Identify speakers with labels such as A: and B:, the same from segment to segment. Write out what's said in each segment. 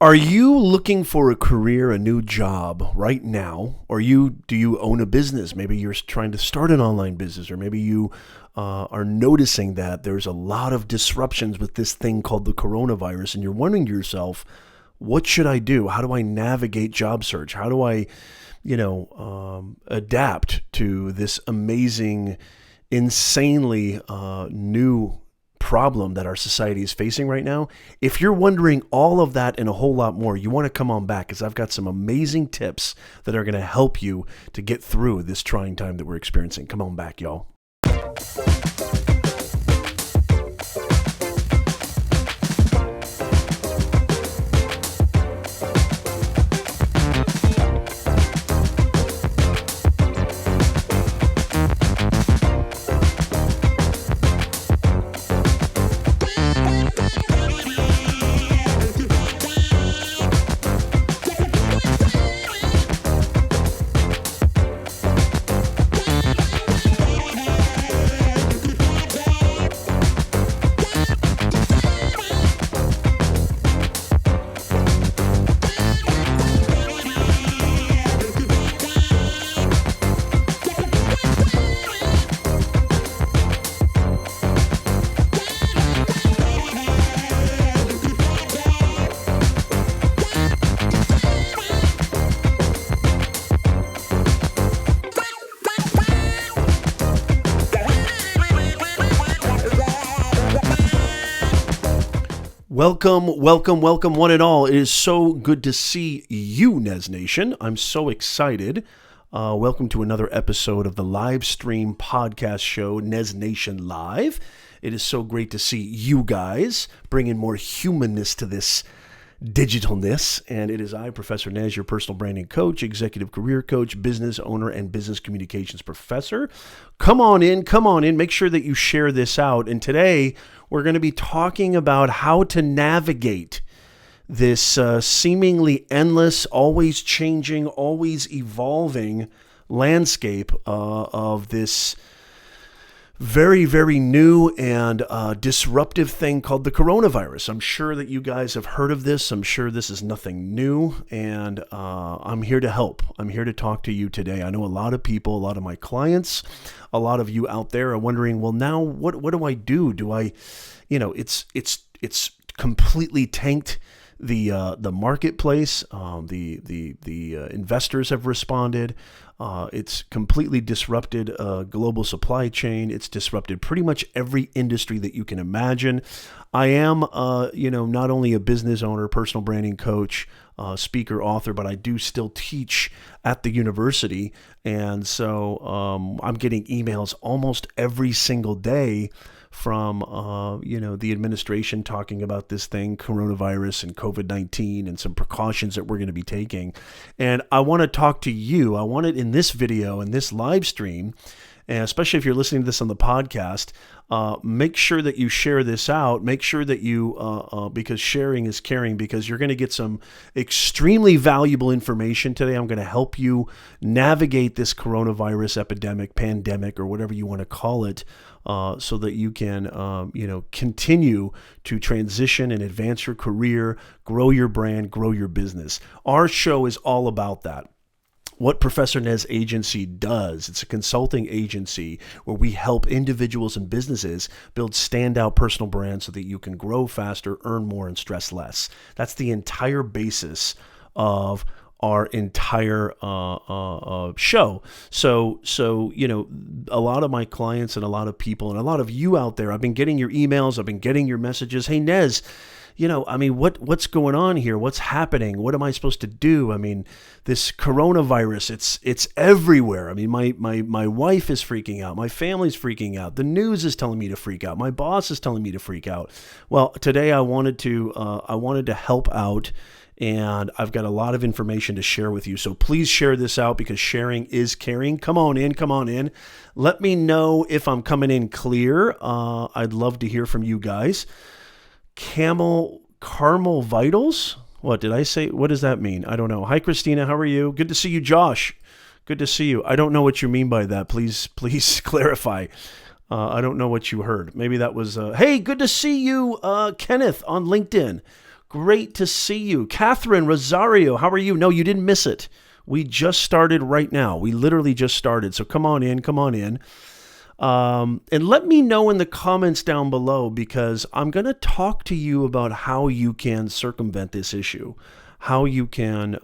A: Are you looking for a career, a new job right now? Or do you own a business? Maybe you're trying to start an online business, or maybe you are noticing that there's a lot of disruptions with this thing called the coronavirus, and you're wondering to yourself, what should I do? How do I navigate job search? How do I, adapt to this amazing, insanely new problem that our society is facing right now? If you're wondering all of that and a whole lot more, you want to come on back because I've got some amazing tips that are going to help you to get through this trying time that we're experiencing. Come on back, y'all. Welcome, one and all. It is so good to see you, Nez Nation. I'm so excited. Welcome to another episode of the Livestream podcast show, Nez Nation Live. It is so great to see you guys bringing more humanness to this digitalness. And it is I, Professor Nez, your personal branding coach, executive career coach, business owner, and business communications professor. Come on in. Make sure that you share this out. And today we're going to be talking about how to navigate this seemingly endless, always changing, always evolving landscape of this very, very new and disruptive thing called the coronavirus. I'm sure that you guys have heard of this. I'm sure this is nothing new, and I'm here to help. I'm here to talk to you today. I know a lot of people, a lot of my clients, a lot of you out there are wondering, well, now what do I do? Do I, it's completely tanked the marketplace. The investors have responded. It's completely disrupted global supply chain. It's disrupted pretty much every industry that you can imagine. I am, not only a business owner, personal branding coach, speaker, author, but I do still teach at the university. And so I'm getting emails almost every single day from, the administration talking about this thing, coronavirus and COVID-19, and some precautions that we're going to be taking. And I want to talk to you. I want it in this video, in this live stream, and especially if you're listening to this on the podcast, make sure that you share this out. Make sure that you, because sharing is caring, because you're going to get some extremely valuable information today. I'm going to help you navigate this coronavirus epidemic, pandemic, or whatever you want to call it, so that you can, continue to transition and advance your career, grow your brand, grow your business. Our show is all about that. What Professor Nez Agency does, it's a consulting agency where we help individuals and businesses build standout personal brands so that you can grow faster, earn more, and stress less. That's the entire basis of our entire show. So a lot of my clients and a lot of people and a lot of you out there, I've been getting your emails, I've been getting your messages. Hey, Nez, what's going on here? What's happening? What am I supposed to do? I mean, this coronavirus, it's everywhere. I mean, my wife is freaking out. My family's freaking out. The news is telling me to freak out. My boss is telling me to freak out. Well, today I wanted to help out, and I've got a lot of information to share with you. So please share this out because sharing is caring. Come on in. Let me know if I'm coming in clear. I'd love to hear from you guys. Caramel Vitals? What did I say? What does that mean? I don't know. Hi, Christina. How are you? Good to see you, Josh. Good to see you. I don't know what you mean by that. Please clarify. I don't know what you heard. Maybe that was, hey, good to see you, Kenneth on LinkedIn. Great to see you. Catherine Rosario, how are you? No, you didn't miss it. We just started right now. We literally just started. So come on in, come on in. And let me know in the comments down below, because I'm going to talk to you about how you can circumvent this issue, how you can,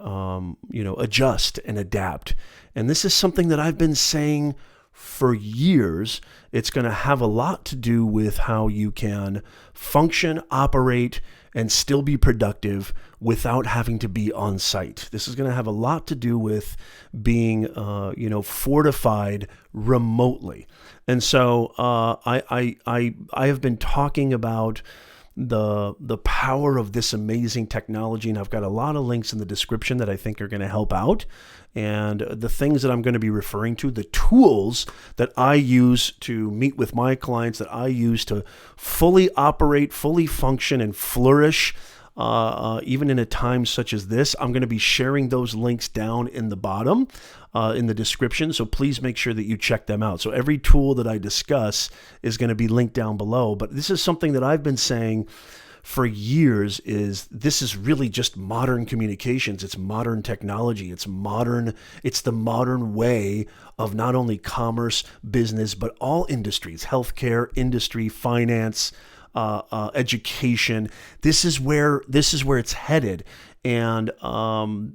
A: adjust and adapt. And this is something that I've been saying for years. It's going to have a lot to do with how you can function, operate, and still be productive without having to be on site. This is going to have a lot to do with being, fortified remotely. And so I have been talking about the power of this amazing technology, and I've got a lot of links in the description that I think are going to help out. And the things that I'm going to be referring to, the tools that I use to meet with my clients, that I use to fully operate, fully function, and flourish, even in a time such as this. I'm going to be sharing those links down in the bottom, in the description. So please make sure that you check them out. So every tool that I discuss is going to be linked down below. But this is something that I've been saying for years, is this is really just modern communications. It's modern technology. It's the modern way of not only commerce, business, but all industries, healthcare, industry, finance, education. This is where it's headed. And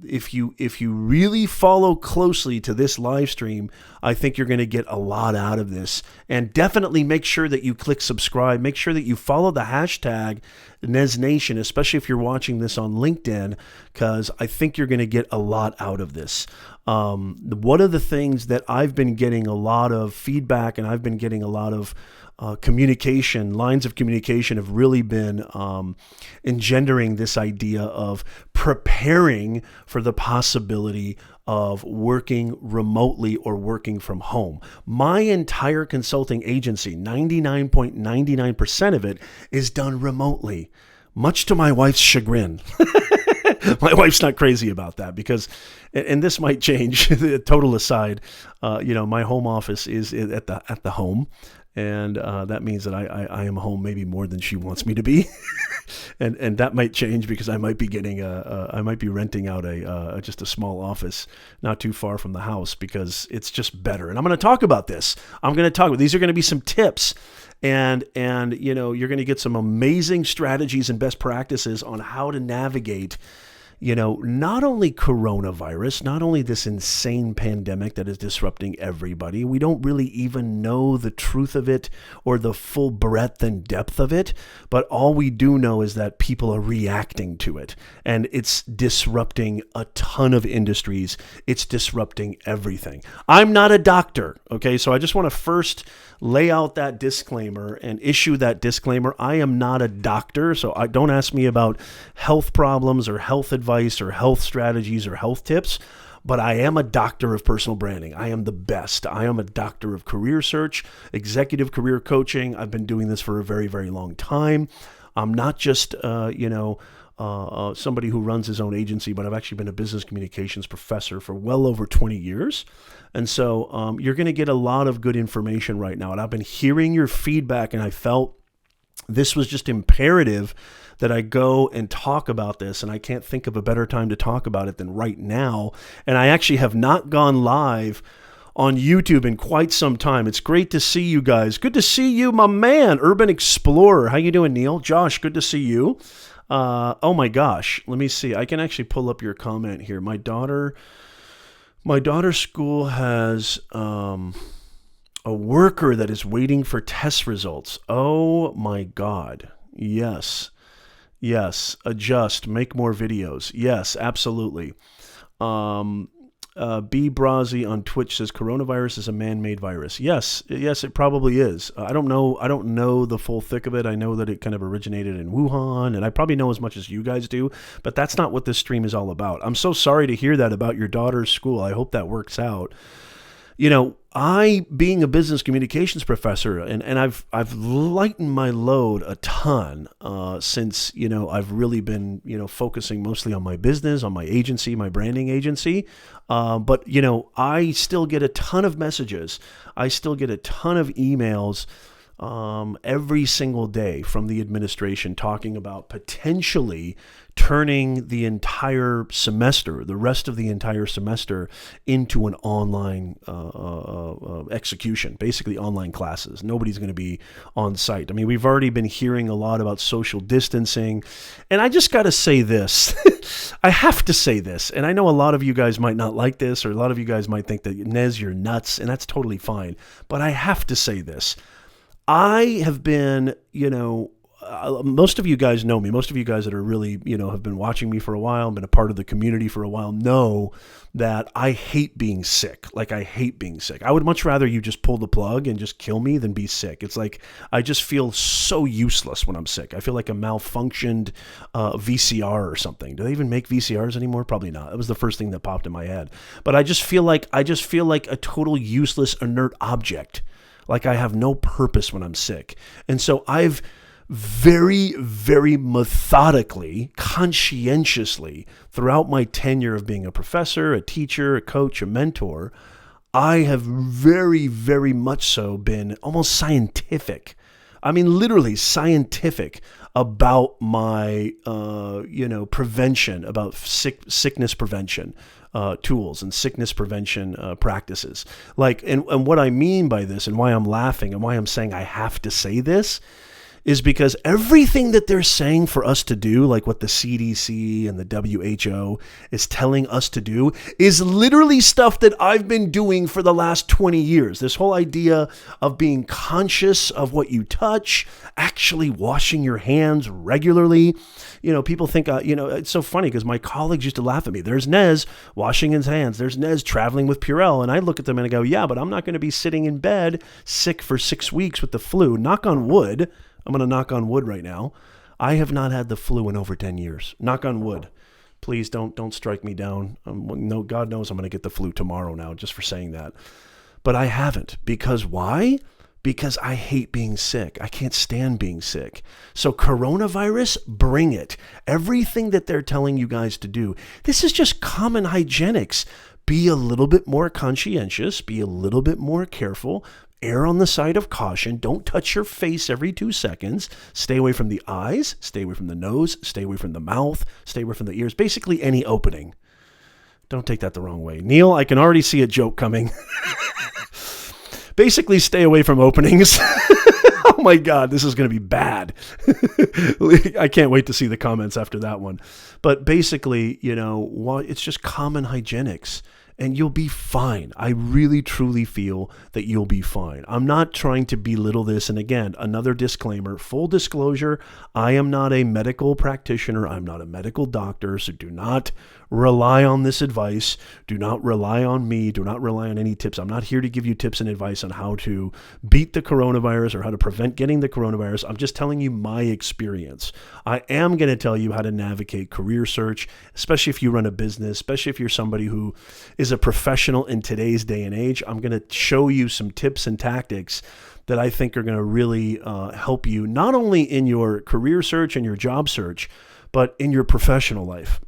A: if you really follow closely to this live stream, I think you're going to get a lot out of this. And definitely make sure that you click subscribe. Make sure that you follow the hashtag NezNation, especially if you're watching this on LinkedIn, because I think you're going to get a lot out of this. One of the things that I've been getting a lot of feedback, and I've been getting a lot of lines of communication have really been engendering this idea of preparing for the possibility of working remotely or working from home. My entire consulting agency, 99.99% of it, is done remotely, much to my wife's chagrin. My wife's not crazy about that, because, and this might change, total aside, my home office is at the home. And that means that I am home maybe more than she wants me to be, and that might change, because I might be getting I might be renting out just a small office not too far from the house, because it's just better. And I'm going to talk about this. These are going to be some tips, and you're going to get some amazing strategies and best practices on how to navigate not only coronavirus, not only this insane pandemic that is disrupting everybody. We don't really even know the truth of it or the full breadth and depth of it, but all we do know is that people are reacting to it, and it's disrupting a ton of industries. It's disrupting everything. I'm not a doctor, okay? So I just want to first lay out that disclaimer and issue that disclaimer. I am not a doctor, so don't ask me about health problems or health advice or health strategies or health tips, but I am a doctor of personal branding. I am the best. I am a doctor of career search, executive career coaching. I've been doing this for a very, very long time. I'm not just, somebody who runs his own agency, but I've actually been a business communications professor for well over 20 years. And so you're going to get a lot of good information right now. And I've been hearing your feedback, and I felt this was just imperative that I go and talk about this. And I can't think of a better time to talk about it than right now. And I actually have not gone live on YouTube in quite some time. It's great to see you guys. Good to see you, my man, Urban Explorer. How you doing, Neil? Josh, good to see you. Oh my gosh, let me see. I can actually pull up your comment here. My daughter's school has a worker that is waiting for test results. Oh my God. Yes. Adjust, make more videos. Yes, absolutely. B. Brazzi on Twitch says coronavirus is a man-made virus. Yes, it probably is. I don't know the full thick of it. I know that it kind of originated in Wuhan, and I probably know as much as you guys do, but that's not what this stream is all about. I'm so sorry to hear that about your daughter's school. I hope that works out. I, being a business communications professor, and I've lightened my load a ton since, I've really been, focusing mostly on my business, on my agency, my branding agency. But, I still get a ton of messages. I still get a ton of emails every single day from the administration talking about potentially turning the entire semester, the rest of the entire semester, into an online execution, basically online classes. Nobody's going to be on site. I mean, we've already been hearing a lot about social distancing, and I just got to say this. I have to say this, and I know a lot of you guys might not like this, or a lot of you guys might think that, Nez, you're nuts, and that's totally fine, but I have to say this. I have been, most of you guys know me. Most of you guys that are really, have been watching me for a while, been a part of the community for a while, know that I hate being sick. Like, I hate being sick. I would much rather you just pull the plug and just kill me than be sick. It's like, I just feel so useless when I'm sick. I feel like a malfunctioned VCR or something. Do they even make VCRs anymore? Probably not. That was the first thing that popped in my head. But I just feel like a total useless, inert object. Like, I have no purpose when I'm sick. And so I've very, very methodically, conscientiously, throughout my tenure of being a professor, a teacher, a coach, a mentor, I have very, very much so been almost scientific. I mean, literally scientific about my, prevention, about sickness prevention. Tools and sickness prevention practices. Like, and what I mean by this, and why I'm laughing and why I'm saying I have to say this, is because everything that they're saying for us to do, like what the CDC and the WHO is telling us to do, is literally stuff that I've been doing for the last 20 years. This whole idea of being conscious of what you touch, actually washing your hands regularly. People think, it's so funny because my colleagues used to laugh at me. There's Nez washing his hands. There's Nez traveling with Purell. And I look at them and I go, yeah, but I'm not going to be sitting in bed sick for 6 weeks with the flu. Knock on wood. I'm going to knock on wood right now. I have not had the flu in over 10 years. Knock on wood. Please don't strike me down. No, God knows I'm going to get the flu tomorrow now just for saying that. But I haven't. Because why? Because I hate being sick. I can't stand being sick. So coronavirus, bring it. Everything that they're telling you guys to do, this is just common hygienics. Be a little bit more conscientious. Be a little bit more careful. Err on the side of caution. Don't touch your face every 2 seconds. Stay away from the eyes. Stay away from the nose. Stay away from the mouth. Stay away from the ears. Basically any opening. Don't take that the wrong way. Neil, I can already see a joke coming. Basically stay away from openings. Oh my God, this is going to be bad. I can't wait to see the comments after that one. But basically, it's just common hygienics. And you'll be fine. I really, truly feel that you'll be fine. I'm not trying to belittle this. And again, another disclaimer, full disclosure, I am not a medical practitioner. I'm not a medical doctor. So do not rely on this advice. Do not rely on me. Do not rely on any tips. I'm not here to give you tips and advice on how to beat the coronavirus or how to prevent getting the coronavirus. I'm just telling you my experience. I am going to tell you how to navigate career search, especially if you run a business, especially if you're somebody who is a professional in today's day and age. I'm going to show you some tips and tactics that I think are going to really help you, not only in your career search and your job search, but in your professional life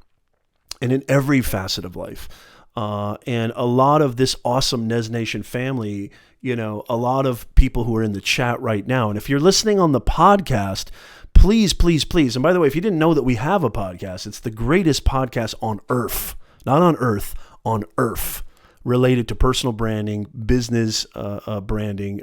A: and in every facet of life. And a lot of this awesome Nez Nation family, a lot of people who are in the chat right now. And if you're listening on the podcast, please, please, please. And by the way, if you didn't know that we have a podcast, it's the greatest podcast on earth, not on earth, on earth, related to personal branding, business branding,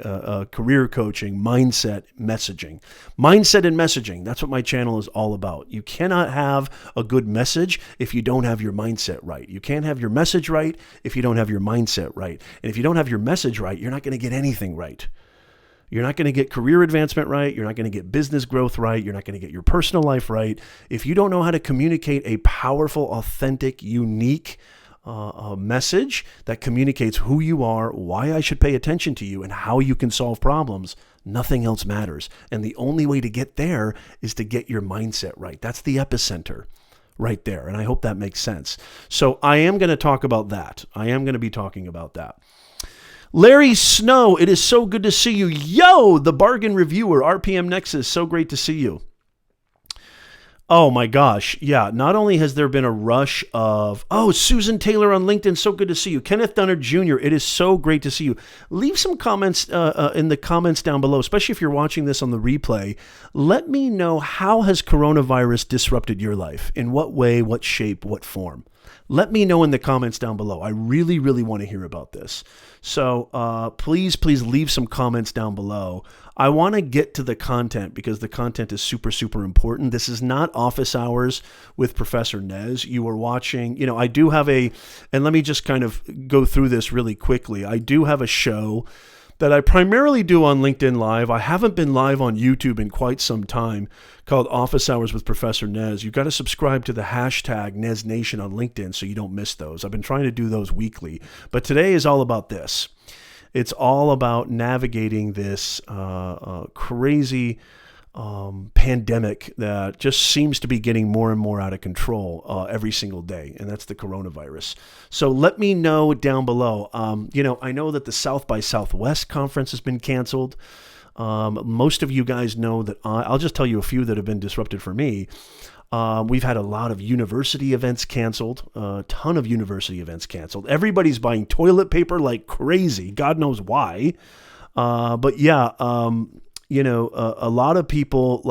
A: career coaching, mindset, messaging. Mindset and messaging, that's what my channel is all about. You cannot have a good message if you don't have your mindset right. You can't have your message right if you don't have your mindset right. And if you don't have your message right, you're not going to get anything right. You're not going to get career advancement right. You're not going to get business growth right. You're not going to get your personal life right. If you don't know how to communicate a powerful, authentic, unique a message that communicates who you are, why I should pay attention to you, and how you can solve problems, nothing else matters. And the only way to get there is to get your mindset right. That's the epicenter right there. And I hope that makes sense. So I am going to talk about that. I am going to be talking about that. Larry Snow, it is so good to see you. Yo, the bargain reviewer, RPM Nexus, so great to see you. Oh my gosh. Yeah. Not only has there been a rush of, oh, Susan Taylor on LinkedIn. So good to see you. Kenneth Dunner Jr. It is so great to see you. Leave some comments in the comments down below, especially if you're watching this on the replay. Let me know, how has coronavirus disrupted your life? In what way, what shape, what form? Let me know in the comments down below. I really, really want to hear about this. So please leave some comments down below. I want to get to the content because the content is super, super important. This is not office hours with Professor Nez. You are watching, I do have and let me just kind of go through this really quickly. I do have a show that I primarily do on LinkedIn Live. I haven't been live on YouTube in quite some time, called Office Hours with Professor Nez. You've got to subscribe to the hashtag NezNation on LinkedIn so you don't miss those. I've been trying to do those weekly, but today is all about this. It's all about navigating this crazy pandemic that just seems to be getting more and more out of control every single day, and that's the coronavirus. So let me know down below. I know that the South by Southwest conference has been canceled. Most of you guys know that. I'll just tell you a few that have been disrupted for me. We've had a lot of university events canceled, a ton of university events canceled. Everybody's buying toilet paper like crazy. God knows why. But yeah, a lot of people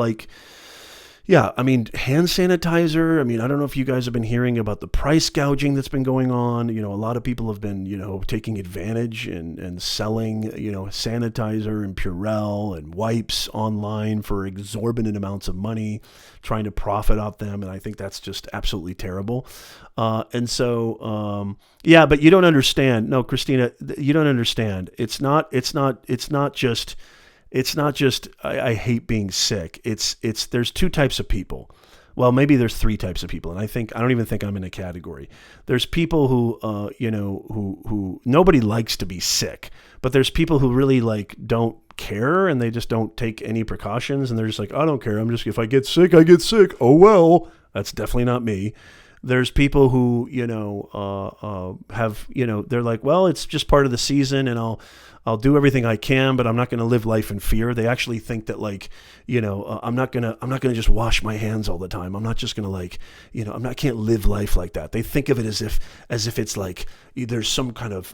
A: hand sanitizer. I don't know if you guys have been hearing about the price gouging that's been going on. A lot of people have been, taking advantage and selling, sanitizer and Purell and wipes online for exorbitant amounts of money, trying to profit off them. And I think that's just absolutely terrible. But you don't understand. No, Christina, you don't understand. It's not just I hate being sick. There's two types of people. Well, maybe there's three types of people, and I don't even think I'm in a category. There's people who who nobody likes to be sick, but there's people who really don't care, and they just don't take any precautions, and they're just like, I don't care. If I get sick, I get sick. Oh well, that's definitely not me. There's people who have they're like, well, it's just part of the season, and I'll do everything I can, but I'm not going to live life in fear. They actually think that I'm not going to just wash my hands all the time. I'm not just going to can't live life like that. They think of it as if it's like there's some kind of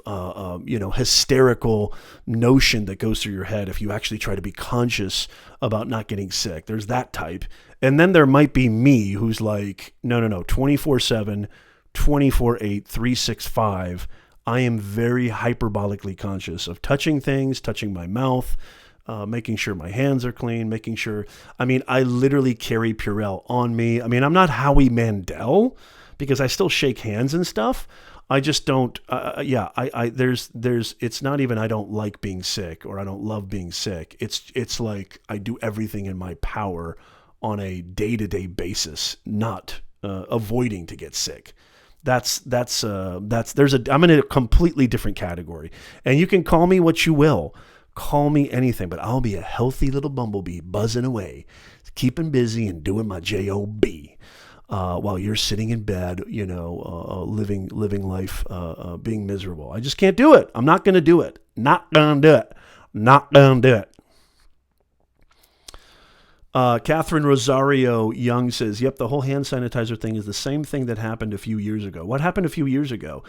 A: hysterical notion that goes through your head if you actually try to be conscious about not getting sick. There's that type. And then there might be me, who's like, no, 24/7, 24/8, 365. I am very hyperbolically conscious of touching things, touching my mouth, making sure my hands are clean, making sure, I literally carry Purell on me. I'm not Howie Mandel because I still shake hands and stuff. I just don't, it's not even I don't like being sick or I don't love being sick. It's like I do everything in my power on a day-to-day basis, not avoiding to get sick. I'm in a completely different category. And you can call me what you will. Call me anything, but I'll be a healthy little bumblebee buzzing away, keeping busy and doing my job while you're sitting in bed, living life, being miserable. I just can't do it. I'm not going to do it. Not going to do it. Not going to do it. Catherine Rosario Young says, yep, the whole hand sanitizer thing is the same thing that happened a few years ago. What happened a few years ago?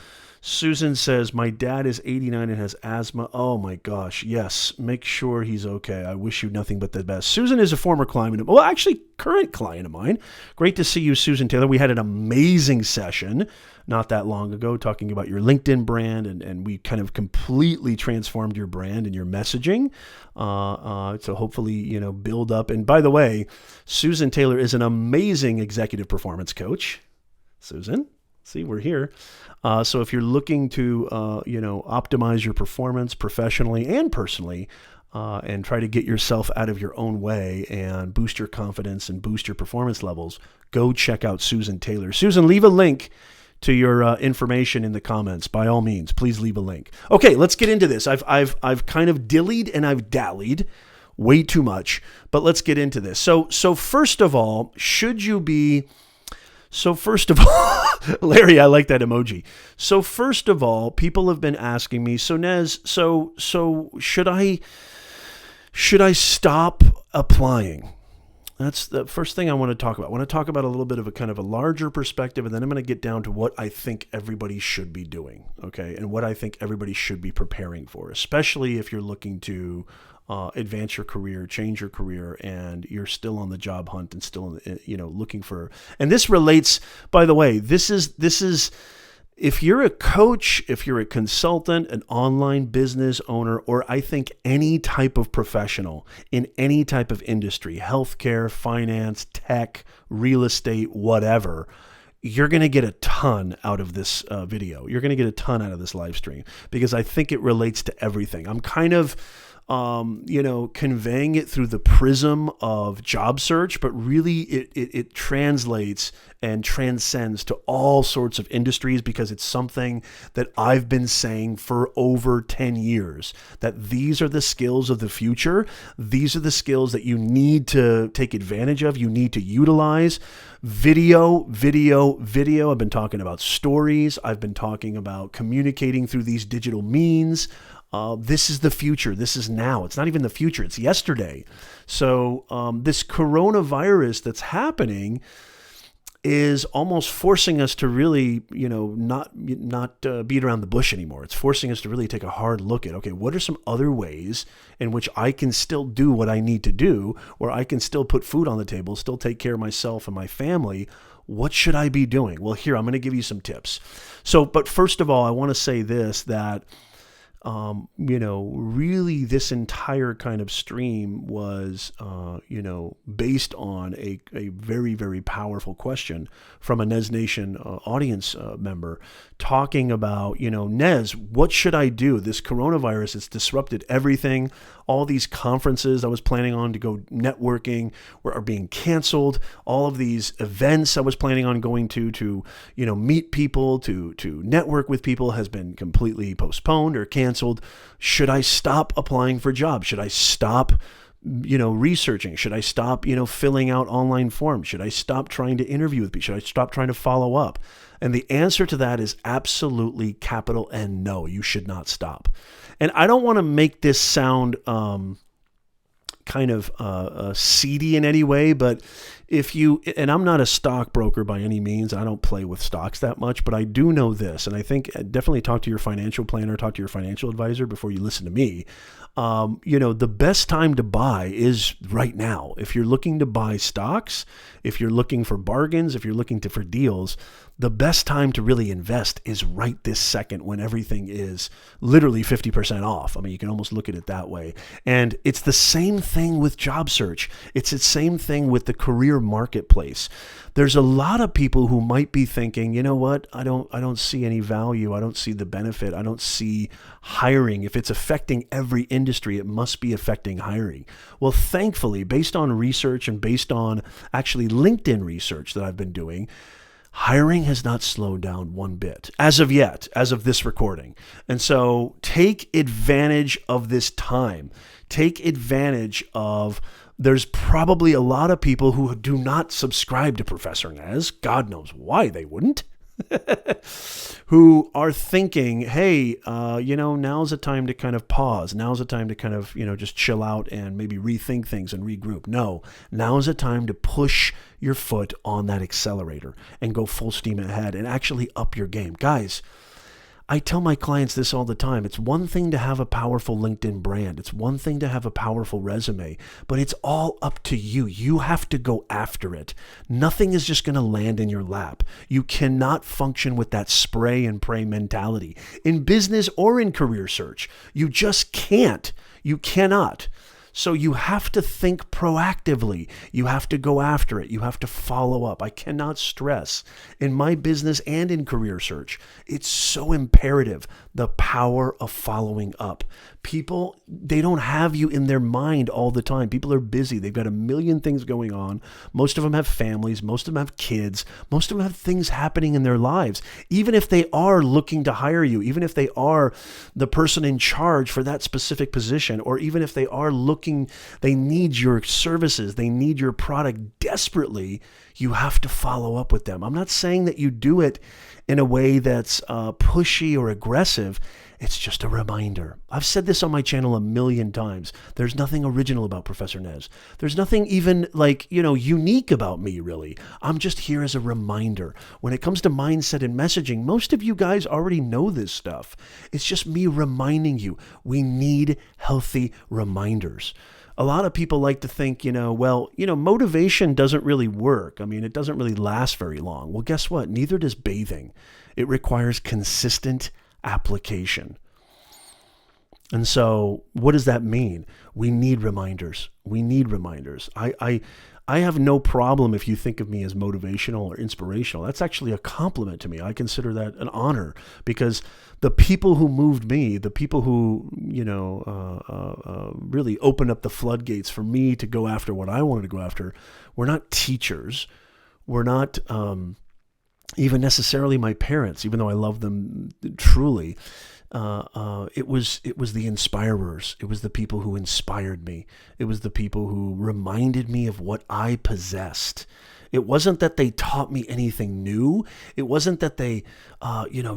A: Susan says, my dad is 89 and has asthma. Oh my gosh. Yes. Make sure he's okay. I wish you nothing but the best. Susan is a former client, well, actually current client of mine. Great to see you, Susan Taylor. We had an amazing session not that long ago talking about your LinkedIn brand, and we kind of completely transformed your brand and your messaging. So hopefully, build up. And by the way, Susan Taylor is an amazing executive performance coach. Susan, see, we're here. So if you're looking to, optimize your performance professionally and personally, and try to get yourself out of your own way and boost your confidence and boost your performance levels, go check out Susan Taylor. Susan, leave a link to your information in the comments. By all means, please leave a link. Okay, let's get into this. I've kind of dillied and I've dallied way too much, but let's get into this. So first of all, Larry, I like that emoji. So first of all, people have been asking me, so Nez, so should I stop applying? That's the first thing I want to talk about. I want to talk about a little bit of a kind of a larger perspective, and then I'm going to get down to what I think everybody should be doing, okay, and what I think everybody should be preparing for, especially if you're looking to advance your career, change your career, and you're still on the job hunt and still, looking for. And this relates, by the way, this is. If you're a coach, if you're a consultant, an online business owner, or I think any type of professional in any type of industry, healthcare, finance, tech, real estate, whatever, you're going to get a ton out of this video. You're going to get a ton out of this live stream because I think it relates to everything. I'm kind of conveying it through the prism of job search, but really it translates and transcends to all sorts of industries because it's something that I've been saying for over 10 years, that these are the skills of the future. These are the skills that you need to take advantage of. You need to utilize video. I've been talking about stories. I've been talking about communicating through these digital means. This is the future. This is now. It's not even the future. It's yesterday. So this coronavirus that's happening is almost forcing us to really, not beat around the bush anymore. It's forcing us to really take a hard look at, okay, what are some other ways in which I can still do what I need to do, where I can still put food on the table, still take care of myself and my family. What should I be doing? Well, here, I'm going to give you some tips. So, but first of all, I want to say this, that really this entire kind of stream was, based on a very, very powerful question from a Nez Nation audience member talking about, Nez, what should I do? This coronavirus has disrupted everything. All these conferences I was planning on to go networking are being canceled. All of these events I was planning on going to meet people, to network with people has been completely postponed or canceled. Should I stop applying for jobs? Should I stop, researching? Should I stop, filling out online forms? Should I stop trying to interview with people? Should I stop trying to follow up? And the answer to that is absolutely capital N, no, you should not stop. And I don't want to make this sound kind of seedy in any way, but and I'm not a stockbroker by any means, I don't play with stocks that much, but I do know this, and I think definitely talk to your financial planner, talk to your financial advisor before you listen to me. The best time to buy is right now. If you're looking to buy stocks, if you're looking for bargains, if you're looking for deals, the best time to really invest is right this second when everything is literally 50% off. I mean, you can almost look at it that way. And it's the same thing with job search. It's the same thing with the career marketplace. There's a lot of people who might be thinking, you know what, I don't see any value. I don't see the benefit. I don't see hiring. If it's affecting every industry, it must be affecting hiring. Well, thankfully, based on research and based on actually LinkedIn research that I've been doing, hiring has not slowed down one bit as of yet, as of this recording. And so take advantage of this time. Take advantage of, there's probably a lot of people who do not subscribe to Professor Nez. God knows why they wouldn't. Who are thinking, hey, now's a time to kind of pause. Now's a time to kind of, just chill out and maybe rethink things and regroup. No, now's a time to push your foot on that accelerator and go full steam ahead and actually up your game. Guys, I tell my clients this all the time. It's one thing to have a powerful LinkedIn brand. It's one thing to have a powerful resume, but it's all up to you. You have to go after it. Nothing is just going to land in your lap. You cannot function with that spray and pray mentality in business or in career search. You just can't. You cannot. So you have to think proactively. You have to go after it. You have to follow up. I cannot stress in my business and in career search, it's so imperative, the power of following up. People, they don't have you in their mind all the time. People are busy. They've got a million things going on. Most of them have families. Most of them have kids. Most of them have things happening in their lives. Even if they are looking to hire you, even if they are the person in charge for that specific position, or even if they are looking, they need your services, they need your product desperately, you have to follow up with them. I'm not saying that you do it in a way that's pushy or aggressive. It's just a reminder. I've said this on my channel a million times. There's nothing original about Professor Nez. There's nothing even unique about me, really. I'm just here as a reminder. When it comes to mindset and messaging, most of you guys already know this stuff. It's just me reminding you. We need healthy reminders. A lot of people like to think, motivation doesn't really work. I mean, it doesn't really last very long. Well, guess what? Neither does bathing. It requires consistent application. And so what does that mean? We need reminders. I have no problem if you think of me as motivational or inspirational. That's actually a compliment to me. I consider that an honor, because the people who moved me, the people who, really opened up the floodgates for me to go after what I wanted to go after, were not teachers. Were not even necessarily my parents, even though I love them truly. It was the inspirers. It was the people who inspired me. It was the people who reminded me of what I possessed. It wasn't that they taught me anything new. It wasn't that they,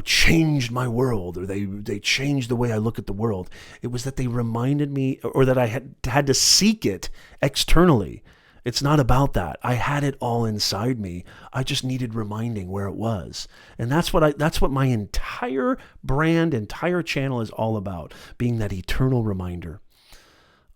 A: changed my world, or they changed the way I look at the world. It was that they reminded me, or that I had to seek it externally. It's not about that. I had it all inside me. I just needed reminding where it was. And that's what my entire brand, entire channel is all about, being that eternal reminder.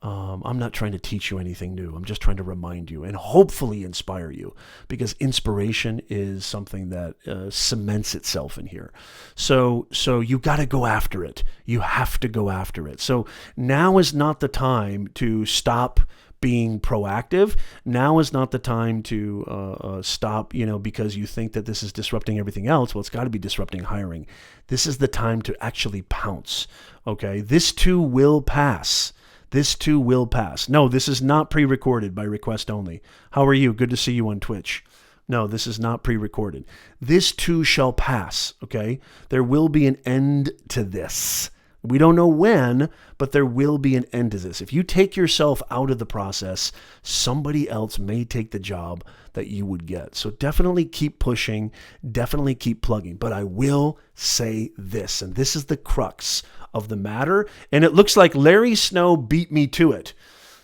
A: I'm not trying to teach you anything new. I'm just trying to remind you and hopefully inspire you, because inspiration is something that cements itself in here. So you got to go after it. You have to go after it. So now is not the time to stop being proactive. Now is not the time to stop, because you think that this is disrupting everything else. Well, it's got to be disrupting hiring. This is the time to actually pounce. Okay, this too will pass. This too will pass. No, this is not pre-recorded by request only. How are you? Good to see you on Twitch. No, this is not pre-recorded. This too shall pass. Okay, there will be an end to this. We don't know when, but there will be an end to this. If you take yourself out of the process, somebody else may take the job that you would get. So definitely keep pushing, definitely keep plugging. But I will say this, and this is the crux of the matter, and it looks like Larry Snow beat me to it.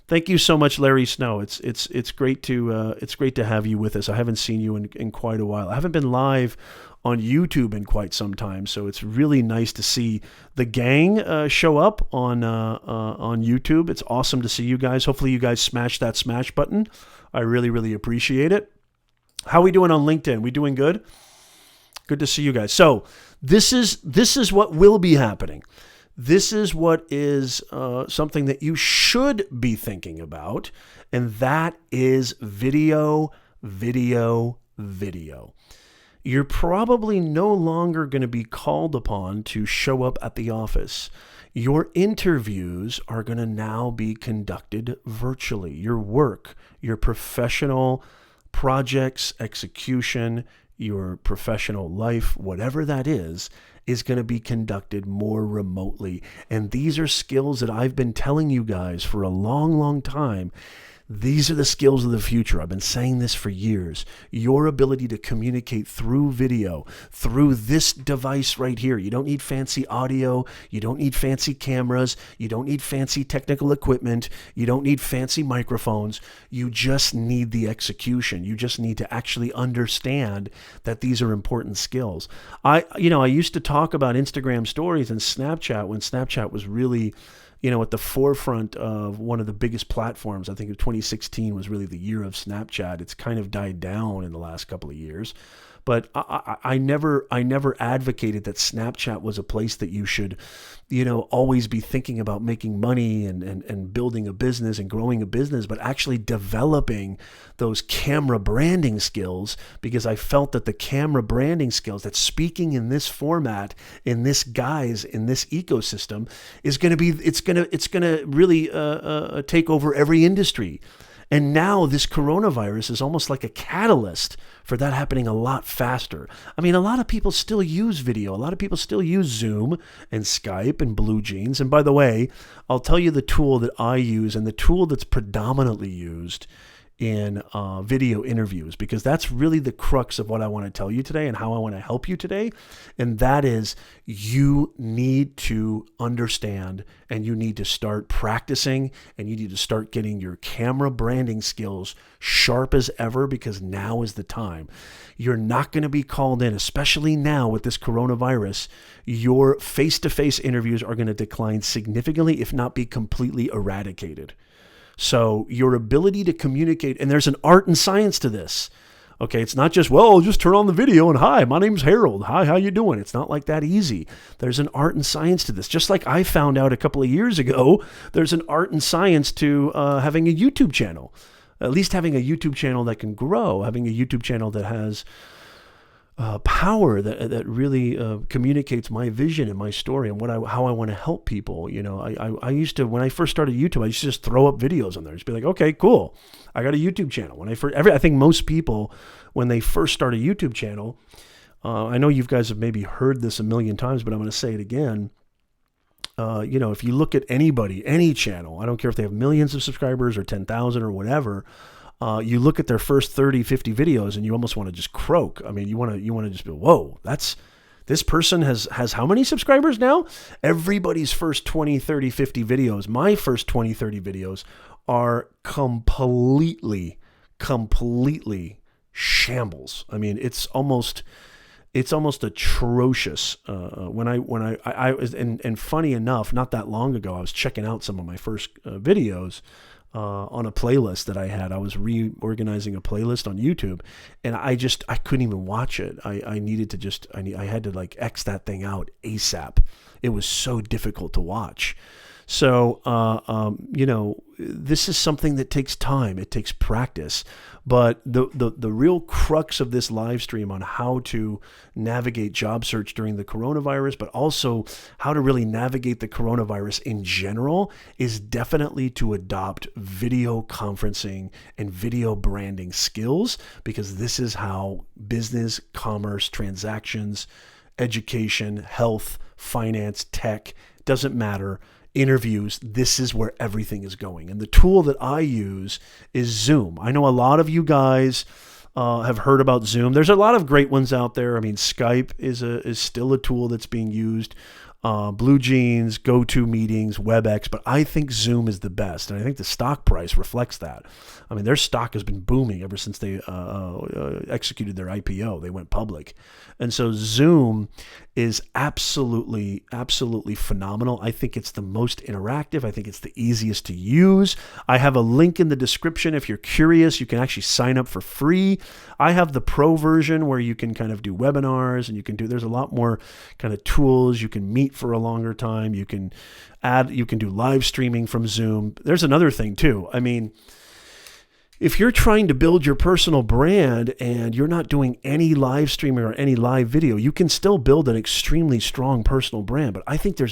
A: Thank you so much, Larry Snow. It's great to have you with us. I haven't seen you in quite a while. I haven't been live on YouTube in quite some time, so it's really nice to see the gang show up on YouTube. It's awesome to see you guys. Hopefully, you guys smash that smash button. I really, really appreciate it. How are we doing on LinkedIn? We doing good? Good to see you guys. So this is what will be happening. This is what is something that you should be thinking about, and that is video. You're probably no longer going to be called upon to show up at the office. Your interviews are going to now be conducted virtually. Your work, your professional projects, execution, your professional life, whatever that is going to be conducted more remotely. And these are skills that I've been telling you guys for a long, long time. These are the skills of the future. I've been saying this for years. Your ability to communicate through video, through this device right here. You don't need fancy audio. You don't need fancy cameras. You don't need fancy technical equipment. You don't need fancy microphones. You just need the execution. You just need to actually understand that these are important skills. I used to talk about Instagram stories and Snapchat when Snapchat was really at the forefront of one of the biggest platforms. I think 2016 was really the year of Snapchat. It's kind of died down in the last couple of years. But I never advocated that Snapchat was a place that you should, always be thinking about making money and building a business and growing a business, but actually developing those camera branding skills, because I felt that the camera branding skills, that speaking in this format, in this guise, in this ecosystem is going to be, it's going to really take over every industry. And now this coronavirus is almost like a catalyst for that happening a lot faster. I mean, a lot of people still use video. A lot of people still use Zoom and Skype and Blue Jeans. And by the way, I'll tell you the tool that I use, and the tool that's predominantly used in video interviews, because that's really the crux of what I want to tell you today and how I want to help you today. And that is, you need to understand and you need to start practicing and you need to start getting your camera branding skills sharp as ever, because now is the time. You're not going to be called in, especially now with this coronavirus. Your face-to-face interviews are going to decline significantly, if not be completely eradicated. So your ability to communicate, and there's an art and science to this. Okay, it's not just, well, just turn on the video and hi, my name's Harold. Hi, how you doing? It's not like that easy. There's an art and science to this. Just like I found out a couple of years ago, there's an art and science to having a YouTube channel. At least having a YouTube channel that can grow, having a YouTube channel that has power, that really communicates my vision and my story and how I want to help people. You know, I used to, when I first started YouTube, I used to just throw up videos on there. Just be like, okay, cool, I got a YouTube channel. I think most people, when they first start a YouTube channel, I know you guys have maybe heard this a million times, but I'm going to say it again. You know, if you look at anybody, any channel, I don't care if they have millions of subscribers or 10,000 or whatever, you look at their first 30, 50 videos and you almost want to just croak. I mean, you want to just be, whoa, this person has how many subscribers now? Everybody's first 20, 30, 50 videos, my first 20, 30 videos are completely shambles. I mean, it's almost atrocious. When I was, and funny enough, not that long ago, I was checking out some of my first videos on a playlist that I had. I was reorganizing a playlist on YouTube, and I couldn't even watch it. I had to like X that thing out ASAP. It was so difficult to watch. So, you know, this is something that takes time. It takes practice. But the real crux of this live stream on how to navigate job search during the coronavirus, but also how to really navigate the coronavirus in general, is definitely to adopt video conferencing and video branding skills, because this is how business, commerce, transactions, education, health, finance, tech, doesn't matter, interviews, this is where everything is going. And the tool that I use is Zoom. I know a lot of you guys have heard about Zoom. There's a lot of great ones out there. I mean, Skype is still a tool that's being used. Blue Jeans, GoToMeetings, WebEx, but I think Zoom is the best, and I think the stock price reflects that. I mean, their stock has been booming ever since they executed their IPO. They went public, and so Zoom is absolutely phenomenal. I think it's the most interactive. I think it's the easiest to use. I have a link in the description. If you're curious, you can actually sign up for free. I have the pro version where you can kind of do webinars, and there's a lot more kind of tools. You can meet for a longer time. You can do live streaming from Zoom. There's another thing too. I mean, if you're trying to build your personal brand and you're not doing any live streaming or any live video, you can still build an extremely strong personal brand. But I think there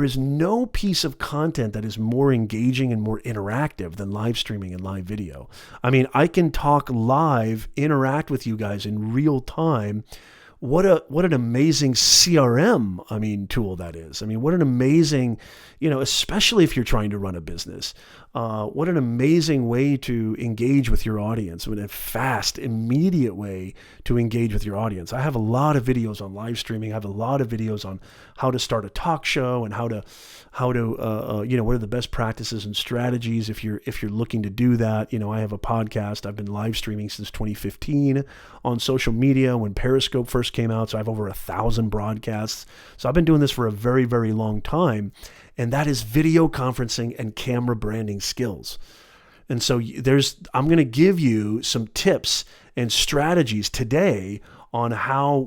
A: is no piece of content that is more engaging and more interactive than live streaming and live video. I mean, I can talk live, interact with you guys in real time. What an amazing CRM, tool that is. I mean, what an amazing, especially if you're trying to run a business, what an amazing way to engage with your audience, in a fast, immediate way to engage with your audience. I have a lot of videos on live streaming. I have a lot of videos on how to start a talk show and how to what are the best practices and strategies if you're looking to do that. I have a podcast. I've been live streaming since 2015 on social media when Periscope first came out. So I have over 1,000 broadcasts. So I've been doing this for a very, very long time. And that is video conferencing and camera branding skills. And so I'm going to give you some tips and strategies today on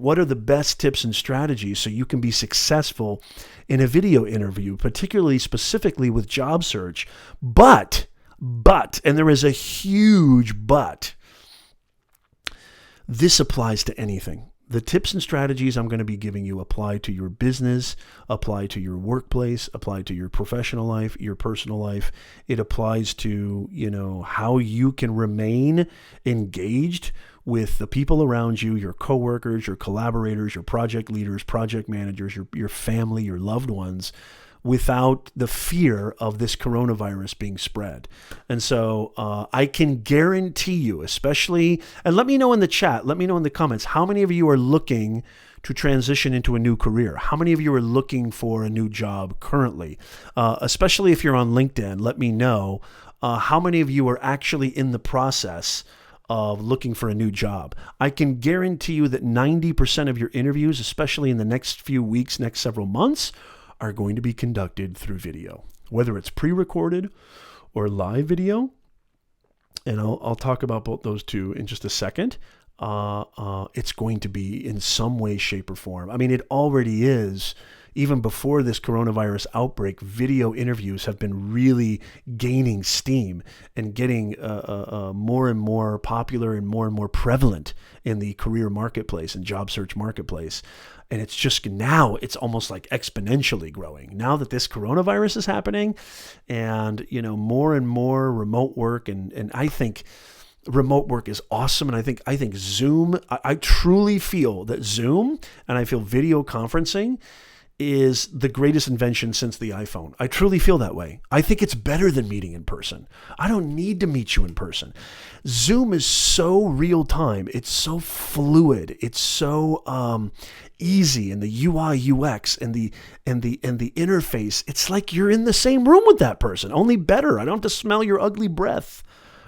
A: what are the best tips and strategies so you can be successful in a video interview, particularly specifically with job search. But, and there is a huge but, this applies to anything. The tips and strategies I'm going to be giving you apply to your business, apply to your workplace, apply to your professional life, your personal life. It applies to, how you can remain engaged with the people around you, your coworkers, your collaborators, your project leaders, project managers, your family, your loved ones, without the fear of this coronavirus being spread. And so I can guarantee you, especially, and let me know in the chat, let me know in the comments, how many of you are looking to transition into a new career? How many of you are looking for a new job currently? Especially if you're on LinkedIn, let me know how many of you are actually in the process of looking for a new job. I can guarantee you that 90% of your interviews, especially in the next few weeks, next several months, are going to be conducted through video, whether it's pre-recorded or live video. And I'll talk about both those two in just a second. It's going to be in some way, shape, or form. I mean, it already is. Even before this coronavirus outbreak, video interviews have been really gaining steam and getting more and more popular and more prevalent in the career marketplace and job search marketplace. And it's just now, it's almost like exponentially growing. Now that this coronavirus is happening and, more and more remote work, and I think remote work is awesome. And I think Zoom, I truly feel that Zoom, and I feel video conferencing is the greatest invention since the iPhone. I truly feel that way. I think it's better than meeting in person. I don't need to meet you in person. Zoom is so real time. It's so fluid. It's so easy, and the UI UX and the interface. It's like you're in the same room with that person, only better. I don't have to smell your ugly breath,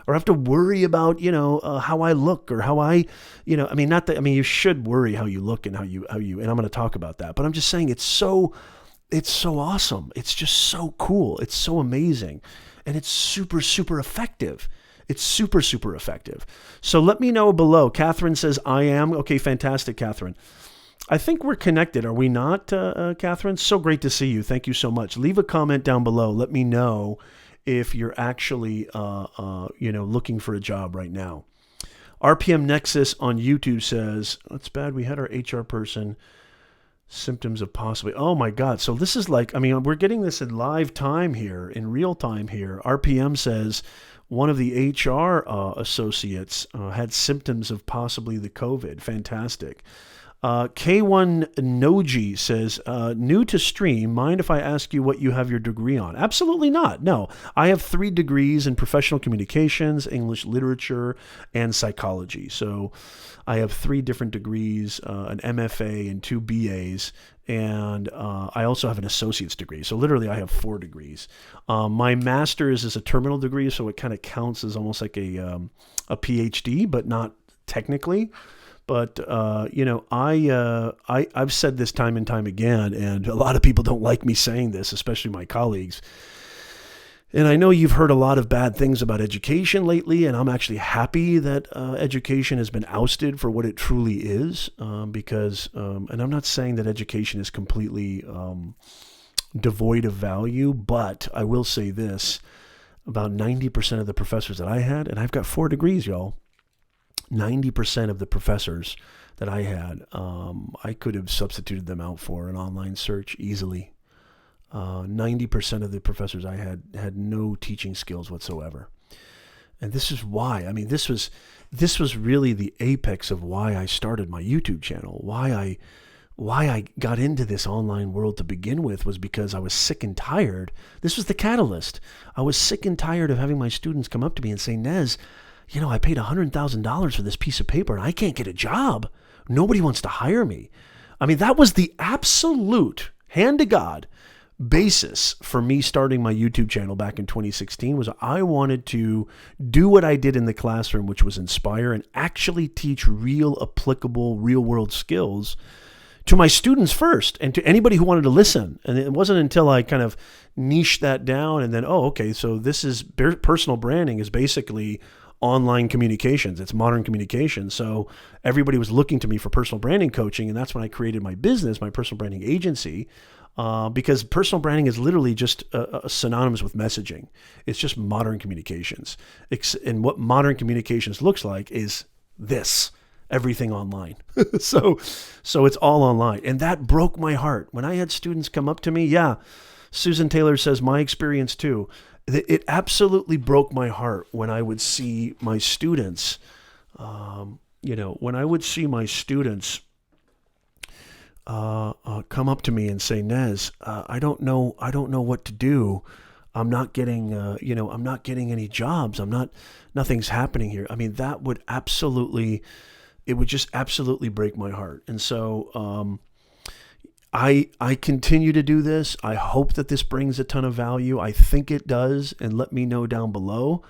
A: or have to worry about, how I look, or how I, you should worry how you look and how you, and I'm going to talk about that, but I'm just saying it's so awesome. It's just so cool. It's so amazing. And it's super, super effective. It's super, super effective. So let me know below. Catherine says, I am. Okay, fantastic, Catherine. I think we're connected. Are we not, Catherine? So great to see you. Thank you so much. Leave a comment down below. Let me know if you're actually, looking for a job right now. RPM Nexus on YouTube says, that's bad. We had our HR person, symptoms of possibly, oh my God. So this is like, we're getting this in live time here, in real time here. RPM says one of the HR associates had symptoms of possibly the COVID. Fantastic. K1 Noji says, new to stream, mind if I ask you what you have your degree on? Absolutely not. No, I have 3 degrees in professional communications, English literature, and psychology. So I have 3 different degrees, an MFA and 2 BAs. And I also have an associate's degree. So literally I have 4 degrees. My master's is a terminal degree, so it kind of counts as almost like a PhD, but not technically. But, I've said this time and time again, and a lot of people don't like me saying this, especially my colleagues. And I know you've heard a lot of bad things about education lately, and I'm actually happy that education has been ousted for what it truly is, because, and I'm not saying that education is completely devoid of value, but I will say this, about 90% of the professors that I had, and I've got 4 degrees, y'all, 90% of the professors that I had, I could have substituted them out for an online search easily. 90% of the professors I had no teaching skills whatsoever. And this is why, this was really the apex of why I started my YouTube channel. Why I got into this online world to begin with was because I was sick and tired. This was the catalyst. I was sick and tired of having my students come up to me and say, Nez, I paid $100,000 for this piece of paper and I can't get a job. Nobody wants to hire me. That was the absolute, hand to God, basis for me starting my YouTube channel back in 2016 was I wanted to do what I did in the classroom, which was inspire and actually teach real applicable real world skills to my students first and to anybody who wanted to listen. And it wasn't until I kind of niched that down and then, so this is personal branding is basically online communications. It's modern communication. So everybody was looking to me for personal branding coaching. And that's when I created my business, my personal branding agency, because personal branding is literally just synonymous with messaging. It's just modern communications. And what modern communications looks like is this, everything online. So it's all online. And that broke my heart. When I had students come up to me, Susan Taylor says, my experience too. It absolutely broke my heart when I would see my students, come up to me and say, Nez, I don't know what to do. I'm not getting, I'm not getting any jobs. Nothing's happening here. I mean, that would it would just absolutely break my heart. And so, I continue to do this. I hope that this brings a ton of value. I think it does. And let me know down below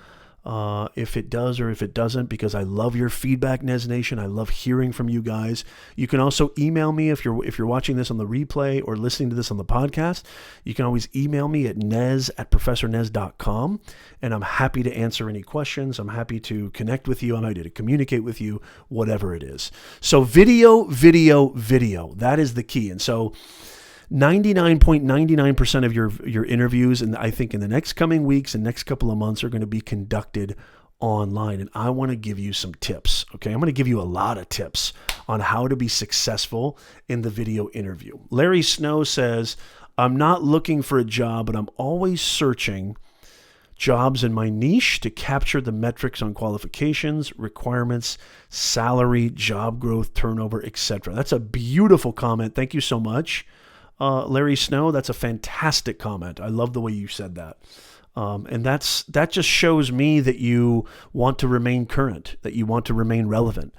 A: if it does or if it doesn't, because I love your feedback, Nez Nation. I love hearing from you guys. You can also email me if you're watching this on the replay or listening to this on the podcast. You can always email me at nez@professornez.com, and I'm happy to answer any questions. I'm happy to connect with you. I'm happy to communicate with you, whatever it is. So video. That is the key. And so 99.99% of your interviews, and I think in the next coming weeks and next couple of months, are going to be conducted online. And I want to give you some tips. Okay, I'm going to give you a lot of tips on how to be successful in the video interview. Larry Snow says, I'm not looking for a job, but I'm always searching jobs in my niche to capture the metrics on qualifications, requirements, salary, job growth, turnover, etc. That's a beautiful comment. Thank you so much. Larry Snow, that's a fantastic comment. I love the way you said that. And that just shows me that you want to remain current, that you want to remain relevant.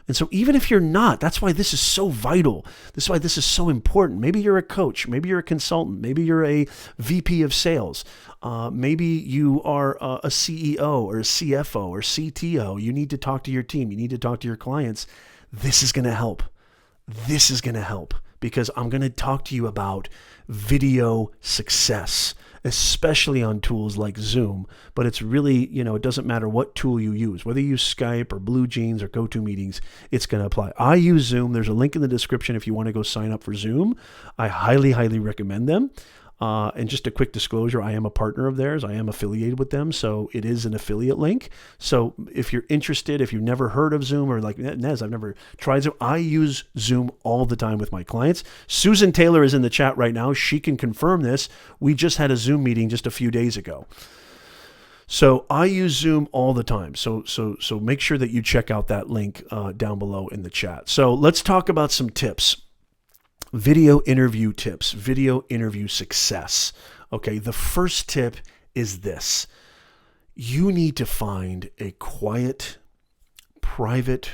A: And so even if you're not, that's why this is so vital. This is why this is so important. Maybe you're a coach. Maybe you're a consultant. Maybe you're a VP of sales. Maybe you are a CEO or a CFO or CTO. You need to talk to your team. You need to talk to your clients. This is going to help. This is going to help, because I'm going to talk to you about video success, especially on tools like Zoom. But it's really, it doesn't matter what tool you use, whether you use Skype or BlueJeans or GoToMeetings, it's going to apply. I use Zoom. There's a link in the description if you want to go sign up for Zoom. I highly, highly recommend them. And just a quick disclosure, I am a partner of theirs. I am affiliated with them, so it is an affiliate link. So if you're interested, if you've never heard of Zoom, or like Nez, I've never tried Zoom, I use Zoom all the time with my clients. Susan Taylor is in the chat right now. She can confirm this. We just had a Zoom meeting just a few days ago. So I use Zoom all the time. So make sure that you check out that link down below in the chat. So let's talk about some tips. Video interview tips, video interview success. Okay, the first tip is this. You need to find a quiet, private,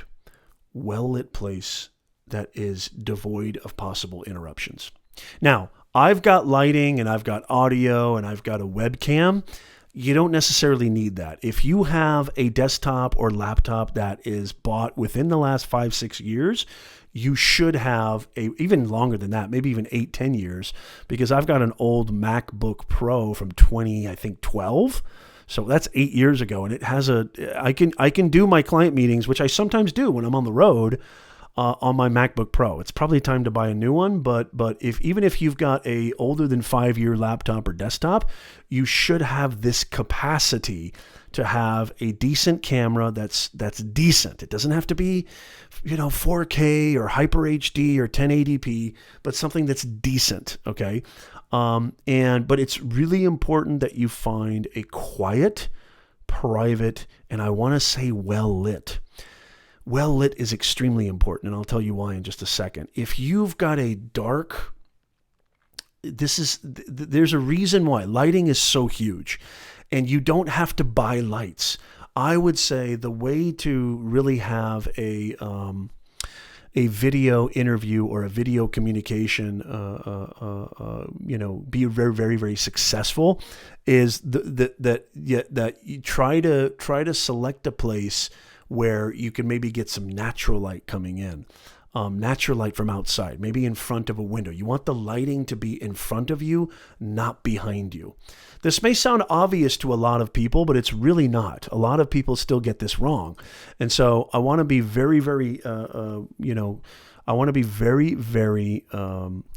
A: well-lit place that is devoid of possible interruptions. Now, I've got lighting and I've got audio and I've got a webcam. You don't necessarily need that. If you have a desktop or laptop that is bought within the last 5-6 years, you should have even longer than that, maybe even 8-10 years, because I've got an old MacBook Pro from 2012. So that's 8 years ago, and it has I can do my client meetings, which I sometimes do when I'm on the road, on my MacBook Pro. It's probably time to buy a new one, but even if you've got a older than 5-year laptop or desktop, you should have this capacity to have a decent camera that's decent. It doesn't have to be, 4K or Hyper HD or 1080p, but something that's decent, okay? But it's really important that you find a quiet, private, and I want to say well-lit. Well-lit is extremely important, and I'll tell you why in just a second. If you've got a dark, there's a reason why lighting is so huge, and you don't have to buy lights. I would say the way to really have a video interview or a video communication, be very, very, very successful is that you try to select a place where you can maybe get some natural light coming in, natural light from outside, maybe in front of a window. You want the lighting to be in front of you, not behind you. This may sound obvious to a lot of people, but it's really not. A lot of people still get this wrong. And so I want to be very, very, very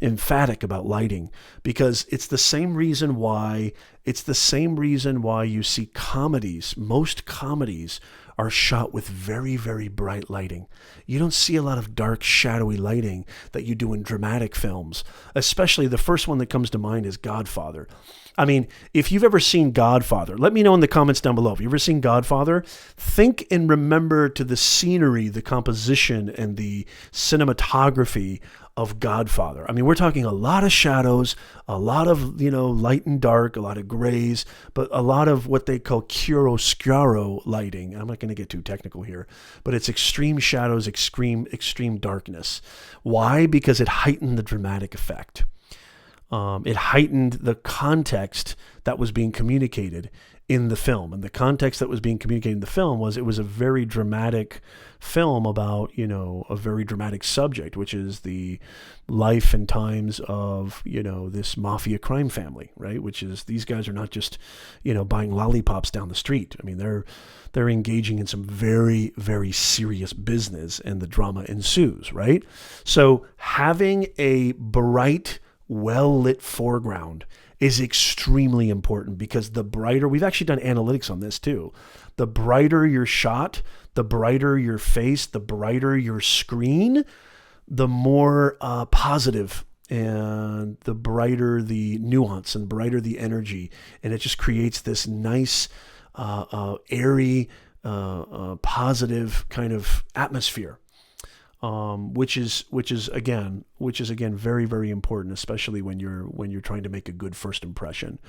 A: emphatic about lighting, because it's the same reason why you see comedies. Most comedies are shot with very, very bright lighting. You don't see a lot of dark, shadowy lighting that you do in dramatic films. Especially the first one that comes to mind is Godfather. I mean, if you've ever seen Godfather, let me know in the comments down below. If you've ever seen Godfather, think and remember to the scenery, the composition, and the cinematography of Godfather. I mean, we're talking a lot of shadows, a lot of, light and dark, a lot of grays, but a lot of what they call chiaroscuro lighting. I'm not going to get too technical here, but it's extreme shadows, extreme darkness. Why? Because it heightened the dramatic effect. It heightened the context that was being communicated in the film. And the context that was being communicated in the film was, it was a very dramatic film about, a very dramatic subject, which is the life and times of, this mafia crime family, right? Which is, these guys are not just, buying lollipops down the street. I mean, they're engaging in some very, very serious business, and the drama ensues, right? So having a bright, well-lit foreground is extremely important, because the brighter, we've actually done analytics on this too, the brighter your shot, the brighter your face, the brighter your screen, the more positive, and the brighter the nuance, and brighter the energy. And it just creates this nice, airy, positive kind of atmosphere. Which is again very, very important, especially when you're trying to make a good first impression.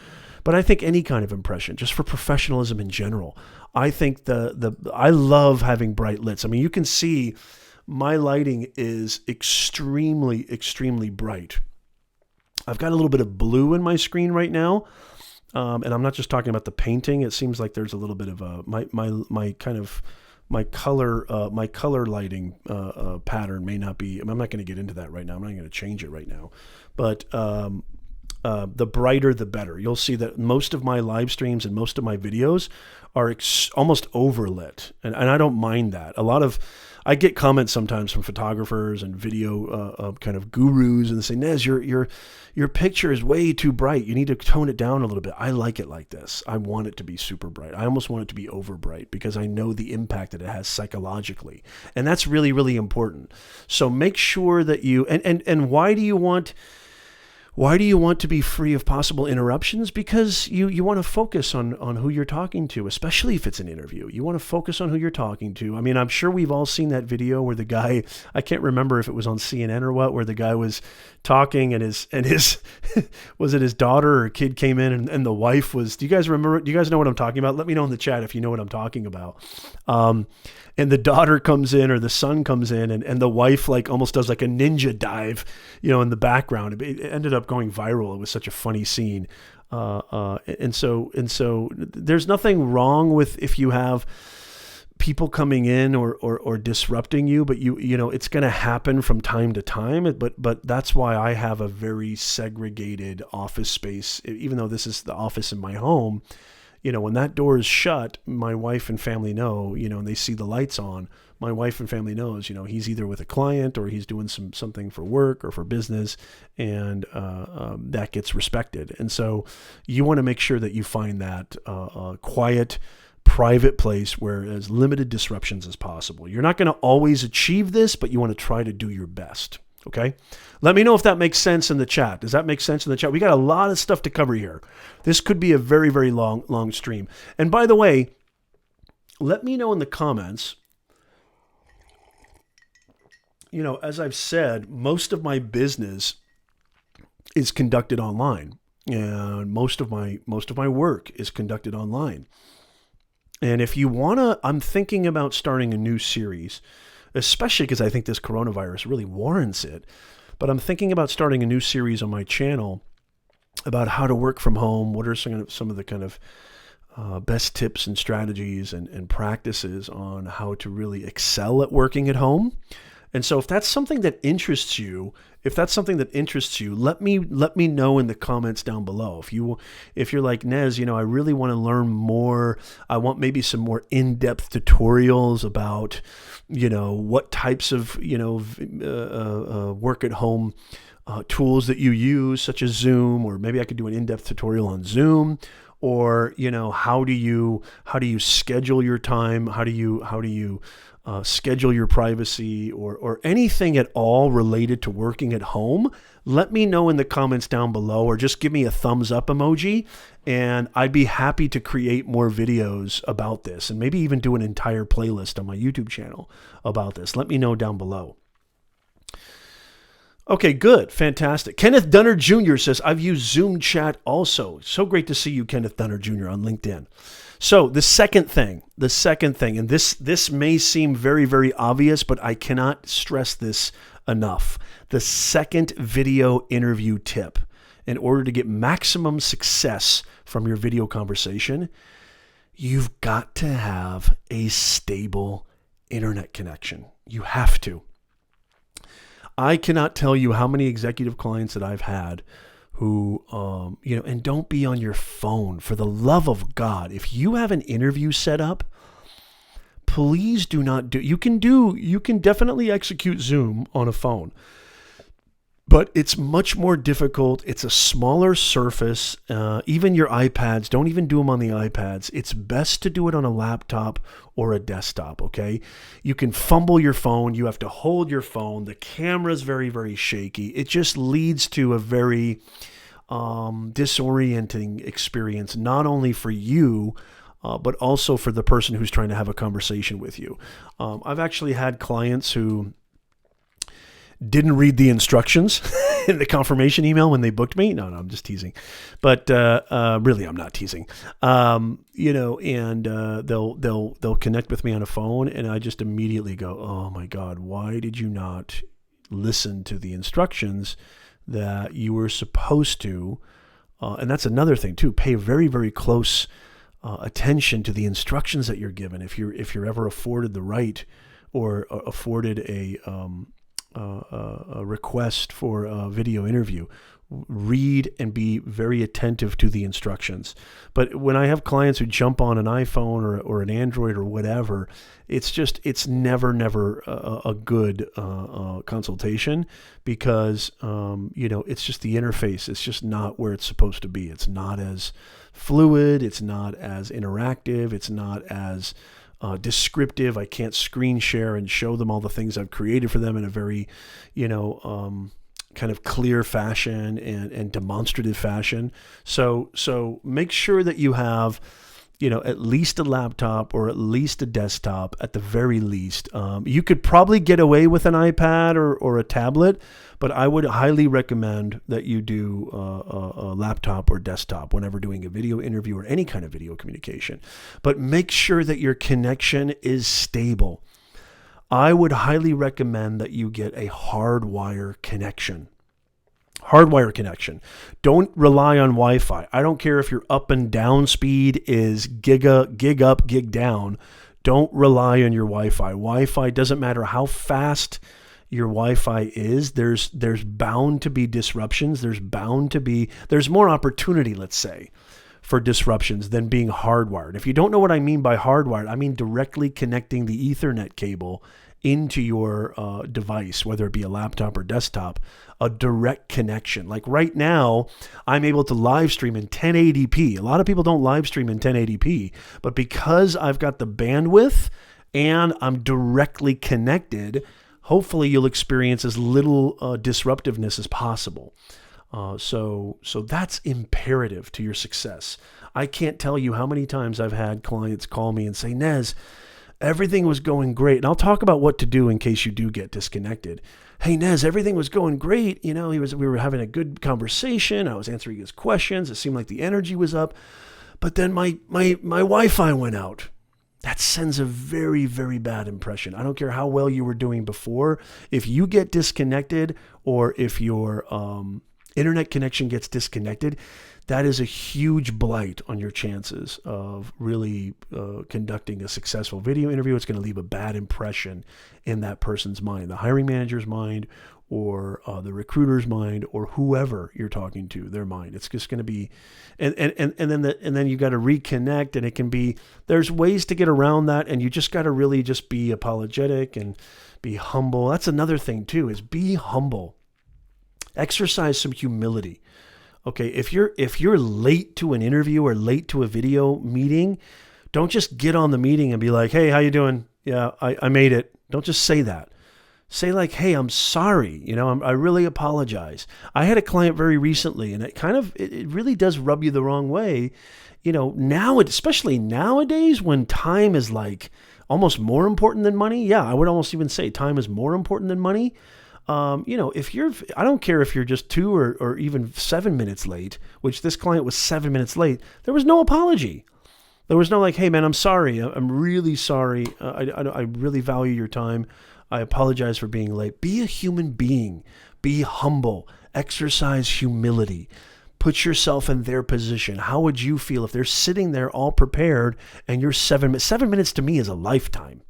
A: But I think any kind of impression, just for professionalism in general, I think I love having bright lits. I mean, you can see my lighting is extremely, extremely bright. I've got a little bit of blue in my screen right now. And I'm not just talking about the painting. It seems like there's a little bit of my color lighting pattern may not be. I'm not going to get into that right now. I'm not going to change it right now. But the brighter, the better. You'll see that most of my live streams and most of my videos are almost overlit, and I don't mind that. I get comments sometimes from photographers and video kind of gurus, and they say, Nez, your picture is way too bright. You need to tone it down a little bit. I like it like this. I want it to be super bright. I almost want it to be over bright, because I know the impact that it has psychologically. And that's really, really important. So make sure that you, and why do you want to be free of possible interruptions? Because you want to focus on who you're talking to, especially if it's an interview. You want to focus on who you're talking to. I mean, I'm sure we've all seen that video where the guy, I can't remember if it was on CNN or what, where the guy was talking and his was it his daughter or kid came in, and the wife was, do you guys remember? Do you guys know what I'm talking about? Let me know in the chat if you know what I'm talking about. And the daughter comes in, or the son comes in, and the wife like almost does like a ninja dive, in the background. It ended up going viral. It was such a funny scene. And so there's nothing wrong with if you have people coming in or disrupting you, but it's going to happen from time to time. But that's why I have a very segregated office space, even though this is the office in my home. When that door is shut, my wife and family know, and they see the lights on, my wife and family knows, he's either with a client or he's doing something for work or for business, and that gets respected. And so you want to make sure that you find that quiet, private place where as limited disruptions as possible. You're not going to always achieve this, but you want to try to do your best. Okay. Let me know if that makes sense in the chat. Does that make sense in the chat? We got a lot of stuff to cover here. This could be a very, very long stream. And by the way, let me know in the comments, as I've said, most of my business is conducted online, and most of my work is conducted online. And if you want to, I'm thinking about starting a new series, especially because I think this coronavirus really warrants it. But I'm thinking about starting a new series on my channel about how to work from home. What are some of the kind of best tips and strategies and practices on how to really excel at working at home. And so if that's something that interests you, let me know in the comments down below. If you're like, Nez, I really want to learn more. I want maybe some more in-depth tutorials about, what types of, work at home tools that you use, such as Zoom, or maybe I could do an in-depth tutorial on Zoom, or, how do you schedule your time? How do you schedule your privacy, or anything at all related to working at home? Let me know in the comments down below, or just give me a thumbs up emoji, and I'd be happy to create more videos about this, and maybe even do an entire playlist on my YouTube channel about this. Let me know down below. Okay, good. Fantastic. Kenneth Dunner Jr. says, I've used Zoom chat also. So great to see you, Kenneth Dunner Jr. on LinkedIn. So the second thing, and this may seem very, very obvious, but I cannot stress this enough. The second video interview tip, in order to get maximum success from your video conversation, you've got to have a stable internet connection. You have to. I cannot tell you how many executive clients that I've had who, and don't be on your phone. For the love of God, if you have an interview set up, please do not you can definitely execute Zoom on a phone, but it's much more difficult. It's a smaller surface. Even your iPads, don't even do them on the iPads. It's best to do it on a laptop or a desktop, okay? You can fumble your phone. You have to hold your phone. The camera's very, very shaky. It just leads to a very disorienting experience, not only for you, but also for the person who's trying to have a conversation with you. I've actually had clients who didn't read the instructions in the confirmation email when they booked me. No, I'm just teasing. But really, I'm not teasing. And they'll connect with me on a phone, and I just immediately go, oh my God, why did you not listen to the instructions that you were supposed to? And that's another thing too. Pay very, very close attention to the instructions that you're given. If you're ever afforded the right or afforded a request for a video interview, read and be very attentive to the instructions. But when I have clients who jump on an iPhone or an Android or whatever, it's never a good consultation, because it's just the interface. It's just not where it's supposed to be. It's not as fluid. It's not as interactive. It's not as descriptive. I can't screen share and show them all the things I've created for them in a very, kind of clear fashion and demonstrative fashion. So make sure that you have, at least a laptop or at least a desktop at the very least. You could probably get away with an iPad or a tablet, but I would highly recommend that you do a laptop or desktop whenever doing a video interview or any kind of video communication. But make sure that your connection is stable. I would highly recommend that you get a hardwire connection. Hardwire connection. Don't rely on Wi-Fi. I don't care if your up and down speed is gig up, gig down. Don't rely on your Wi-Fi. Wi-Fi doesn't matter how fast your Wi-Fi is. There's bound to be disruptions. There's more opportunity, let's say, for disruptions than being hardwired. If you don't know what I mean by hardwired, I mean directly connecting the Ethernet cable into your device, whether it be a laptop or desktop, a direct connection. Like right now, I'm able to live stream in 1080p. A lot of people don't live stream in 1080p, but because I've got the bandwidth and I'm directly connected, hopefully you'll experience as little disruptiveness as possible. So that's imperative to your success. I can't tell you how many times I've had clients call me and say, Nez, everything was going great. And I'll talk about what to do in case you do get disconnected. Hey, Nez, everything was going great. We were having a good conversation. I was answering his questions. It seemed like the energy was up. But then my Wi-Fi went out. That sends a very, very bad impression. I don't care how well you were doing before. If you get disconnected or if your internet connection gets disconnected, that is a huge blight on your chances of really conducting a successful video interview. It's going to leave a bad impression in that person's mind, the hiring manager's mind, or the recruiter's mind, or whoever you're talking to, their mind. It's just going to be, and then you got to reconnect, and it can be. There's ways to get around that, and you just got to really just be apologetic and be humble. That's another thing too, is be humble. Exercise some humility. Okay, if you're late to an interview or late to a video meeting, don't just get on the meeting and be like, hey, how you doing? Yeah, I made it. Don't just say that. Say like, hey, I'm sorry. I really apologize. I had a client very recently, and it really does rub you the wrong way. Now, especially nowadays when time is like almost more important than money. Yeah, I would almost even say time is more important than money. I don't care if you're just 2 or even 7 minutes late, which this client was 7 minutes late, there was no apology. There was no like, hey man, I'm sorry. I'm really sorry. I really value your time. I apologize for being late. Be a human being. Be humble. Exercise humility. Put yourself in their position. How would you feel if they're sitting there all prepared and you're 7 minutes? 7 minutes to me is a lifetime.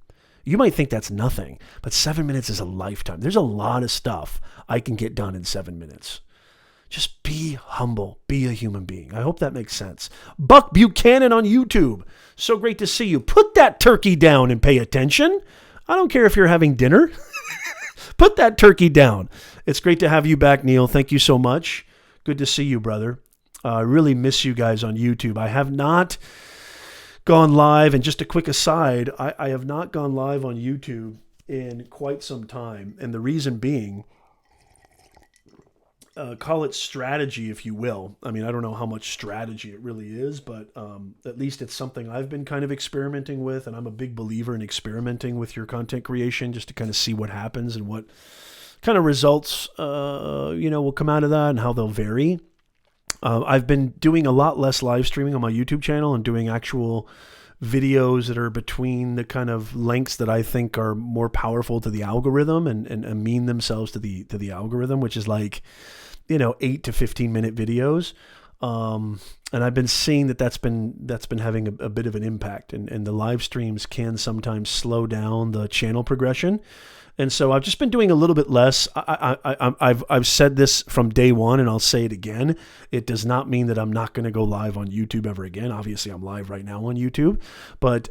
A: You might think that's nothing, but 7 minutes is a lifetime. There's a lot of stuff I can get done in 7 minutes. Just be humble. Be a human being. I hope that makes sense. Buck Buchanan on YouTube. So great to see you. Put that turkey down and pay attention. I don't care if you're having dinner. Put that turkey down. It's great to have you back, Neil. Thank you so much. Good to see you, brother. I really miss you guys on YouTube. I have not gone live, and just a quick aside, I have not gone live on YouTube in quite some time, and the reason being, call it strategy if you will. I mean, I don't know how much strategy it really is, but at least it's something I've been kind of experimenting with, and I'm a big believer in experimenting with your content creation just to kind of see what happens and what kind of results will come out of that and how they'll vary. I've been doing a lot less live streaming on my YouTube channel and doing actual videos that are between the kind of lengths that I think are more powerful to the algorithm and mean themselves to the algorithm, which is like, 8 to 15 minute videos. And I've been seeing that's been having a bit of an impact, and the live streams can sometimes slow down the channel progression. And so I've just been doing a little bit less. I've said this from day one, and I'll say it again. It does not mean that I'm not going to go live on YouTube ever again. Obviously, I'm live right now on YouTube, but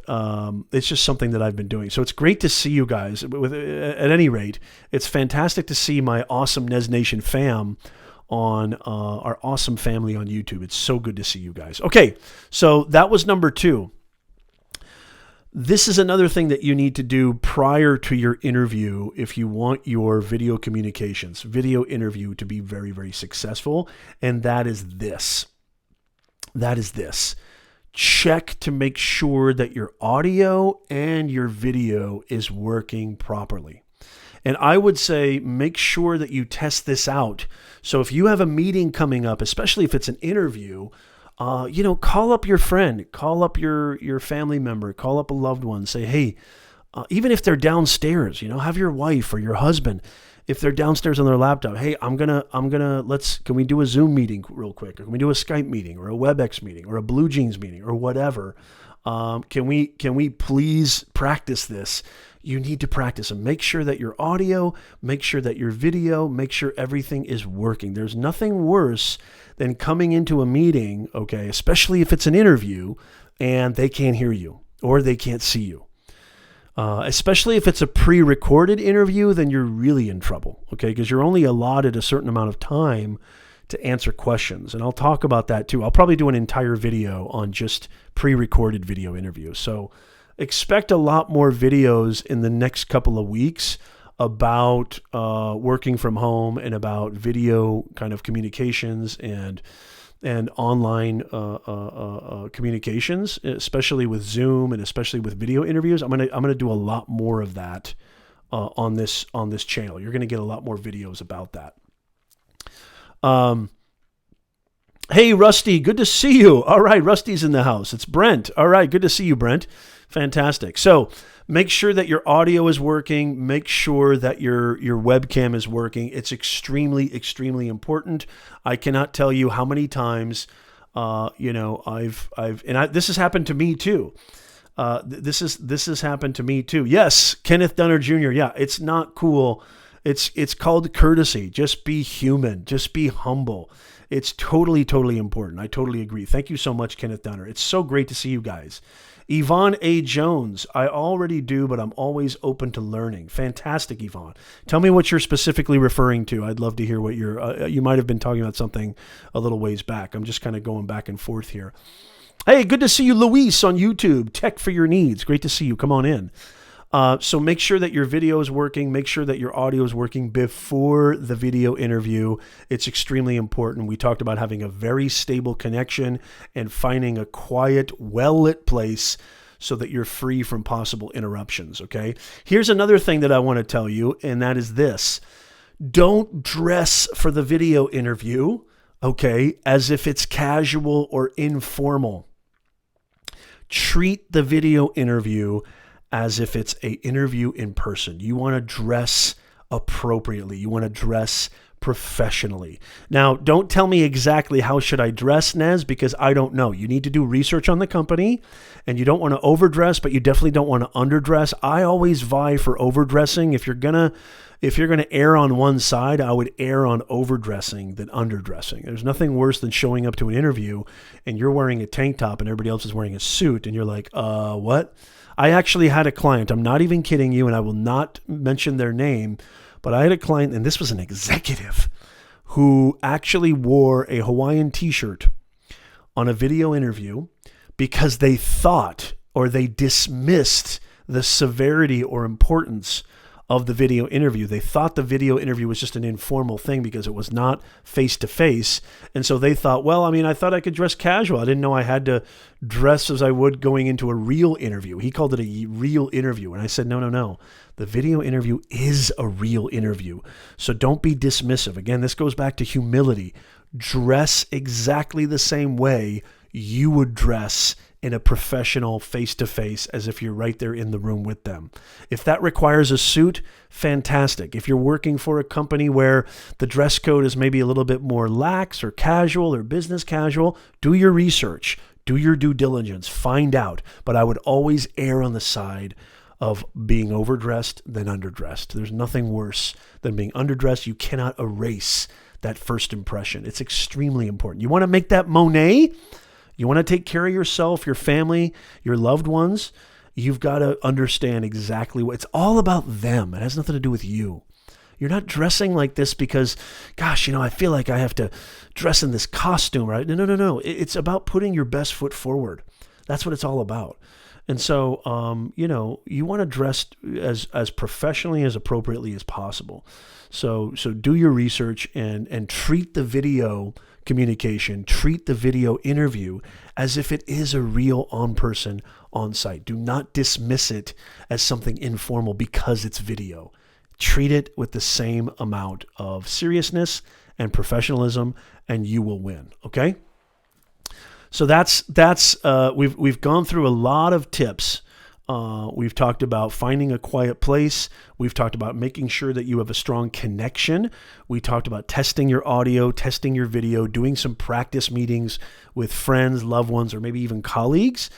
A: it's just something that I've been doing. So it's great to see you guys. At any rate, it's fantastic to see my awesome Nez Nation fam on our awesome family on YouTube. It's so good to see you guys. Okay, so that was number 2. This is another thing that you need to do prior to your interview if you want your video communications, video interview to be very, very successful. And that is this. Check to make sure that your audio and your video is working properly. And I would say make sure that you test this out. So if you have a meeting coming up, especially if it's an interview, call up your friend, call up your family member, call up a loved one, say, hey, even if they're downstairs, have your wife or your husband, if they're downstairs on their laptop, hey, can we do a Zoom meeting real quick? Or can we do a Skype meeting or a WebEx meeting or a Blue Jeans meeting or whatever? Can we please practice this? You need to practice and make sure that your audio, make sure that your video, make sure everything is working. There's nothing worse than coming into a meeting, okay, especially if it's an interview and they can't hear you or they can't see you. Especially if it's a pre-recorded interview, then you're really in trouble, okay, because you're only allotted a certain amount of time to answer questions. And I'll talk about that too. I'll probably do an entire video on just pre-recorded video interviews. So expect a lot more videos in the next couple of weeks about working from home and about video kind of communications and online communications, especially with Zoom and especially with video interviews. I'm gonna do a lot more of that on this channel. You're gonna get a lot more videos about that. Hey, Rusty, good to see you. All right, Rusty's in the house. It's Brent. All right, good to see you, Brent. Fantastic. So make sure that your audio is working. Make sure that your webcam is working. It's extremely, extremely important. I cannot tell you how many times, this has happened to me too. This has happened to me too. Yes, Kenneth Dunner Jr. Yeah, it's not cool. It's called courtesy. Just be human. Just be humble. It's totally, totally important. I totally agree. Thank you so much, Kenneth Dunner. It's so great to see you guys. Yvonne A. Jones, I already do, but I'm always open to learning. Fantastic, Yvonne. Tell me what you're specifically referring to. I'd love to hear what you might have been talking about something a little ways back. I'm just kind of going back and forth here. Hey, good to see you, Luis, on YouTube. Tech for your needs. Great to see you. Come on in. So make sure that your video is working. Make sure that your audio is working before the video interview. It's extremely important. We talked about having a very stable connection and finding a quiet, well-lit place so that you're free from possible interruptions, okay? Here's another thing that I want to tell you, and that is this. Don't dress for the video interview, okay, as if it's casual or informal. Treat the video interview as if it's an interview in person. You want to dress appropriately. You want to dress professionally. Now, don't tell me exactly how should I dress, Nez, because I don't know. You need to do research on the company, and you don't want to overdress, but you definitely don't want to underdress. I always vie for overdressing. If you're gonna err on one side, I would err on overdressing than underdressing. There's nothing worse than showing up to an interview and you're wearing a tank top and everybody else is wearing a suit, and you're like, what? I actually had a client, I'm not even kidding you, and I will not mention their name, but I had a client, and this was an executive, who actually wore a Hawaiian t-shirt on a video interview because they thought, or they dismissed the severity or importance of the video interview. They thought the video interview was just an informal thing because it was not face-to-face. And so they thought, well, I thought I could dress casual. I didn't know I had to dress as I would going into a real interview. He called it a real interview. And I said, no. The video interview is a real interview. So don't be dismissive. Again, this goes back to humility. Dress exactly the same way you would dress in a professional face-to-face, as if you're right there in the room with them. If that requires a suit, fantastic. If you're working for a company where the dress code is maybe a little bit more lax or casual or business casual, do your research, do your due diligence, find out. But I would always err on the side of being overdressed than underdressed. There's nothing worse than being underdressed. You cannot erase that first impression. It's extremely important. You want to make that Monet? You want to take care of yourself, your family, your loved ones. You've got to understand exactly what it's all about them. It has nothing to do with you. You're not dressing like this because, gosh, I feel like I have to dress in this costume, right? No. It's about putting your best foot forward. That's what it's all about. And so, you want to dress as professionally, as appropriately as possible. So do your research and treat the video communication, treat the video interview as if it is a real on-person, on-site. Do not dismiss it as something informal because it's video. Treat it with the same amount of seriousness and professionalism, and you will win. Okay? So that's we've gone through a lot of tips. We've talked about finding a quiet place. We've talked about making sure that you have a strong connection. We talked about testing your audio, testing your video, doing some practice meetings with friends, loved ones, or maybe even colleagues.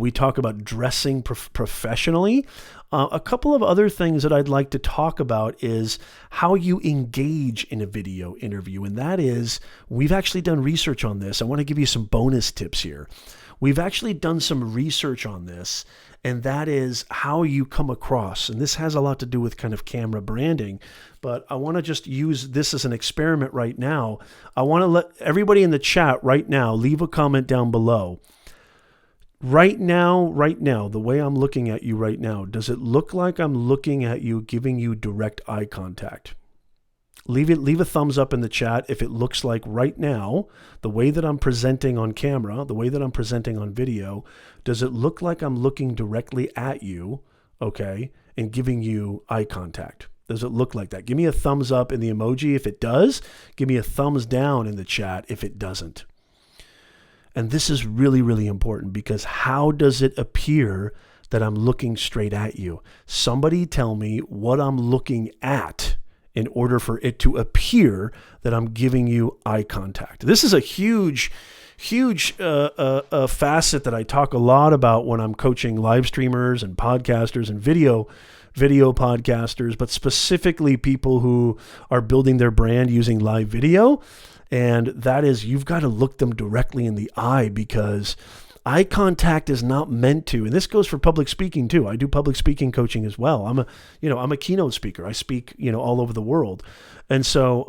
A: We talk about dressing professionally. A couple of other things that I'd like to talk about is how you engage in a video interview. And that is, we've actually done research on this. I want to give you some bonus tips here. We've actually done some research on this, and that is how you come across. And this has a lot to do with kind of camera branding, but I want to just use this as an experiment right now. I want to let everybody in the chat right now leave a comment down below. Right now, the way I'm looking at you right now, does it look like I'm looking at you, giving you direct eye contact? Leave a thumbs up in the chat if it looks like right now, the way that I'm presenting on camera, the way that I'm presenting on video, does it look like I'm looking directly at you, okay, and giving you eye contact? Does it look like that? Give me a thumbs up in the emoji if it does. Give me a thumbs down in the chat if it doesn't. And this is really, really important, because how does it appear that I'm looking straight at you? Somebody tell me what I'm looking at in order for it to appear that I'm giving you eye contact. This is a huge facet that I talk a lot about when I'm coaching live streamers and podcasters and video podcasters, but specifically people who are building their brand using live video. And that is, you've got to look them directly in the eye, because eye contact is not meant to, and this goes for public speaking too. I do public speaking coaching as well. I'm a keynote speaker. I speak, all over the world. And so,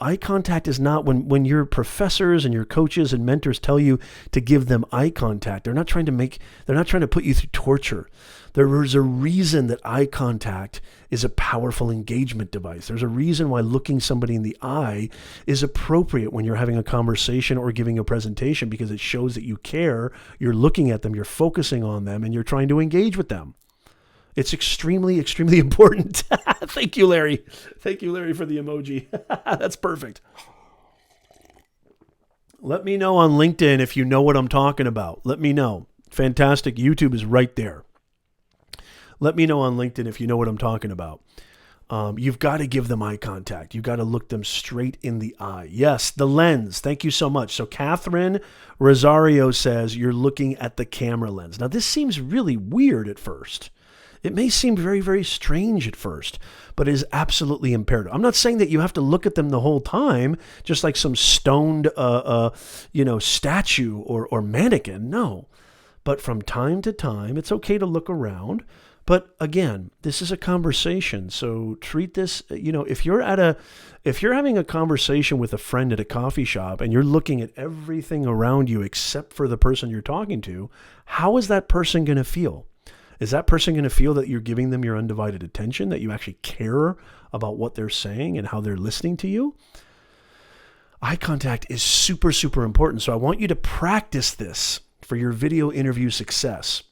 A: eye contact is not, when your professors and your coaches and mentors tell you to give them eye contact, they're not trying to put you through torture. There is a reason that eye contact is a powerful engagement device. There's a reason why looking somebody in the eye is appropriate when you're having a conversation or giving a presentation, because it shows that you care, you're looking at them, you're focusing on them, and you're trying to engage with them. It's extremely, extremely important. Thank you, Larry. Thank you, Larry, for the emoji. That's perfect. Let me know on LinkedIn if you know what I'm talking about. Let me know. Fantastic. YouTube is right there. Let me know on LinkedIn if you know what I'm talking about. You've got to give them eye contact. You've got to look them straight in the eye. Yes, the lens. Thank you so much. So Catherine Rosario says you're looking at the camera lens. Now, this seems really weird at first. It may seem very, very strange at first, but it is absolutely imperative. I'm not saying that you have to look at them the whole time, just like some stoned, statue or mannequin. No, but from time to time, it's okay to look around. But again, this is a conversation, so treat this. If you're having a conversation with a friend at a coffee shop and you're looking at everything around you except for the person you're talking to, how is that person going to feel? Is that person going to feel that you're giving them your undivided attention, that you actually care about what they're saying and how they're listening to you? Eye contact is super, super important. So I want you to practice this for your video interview success.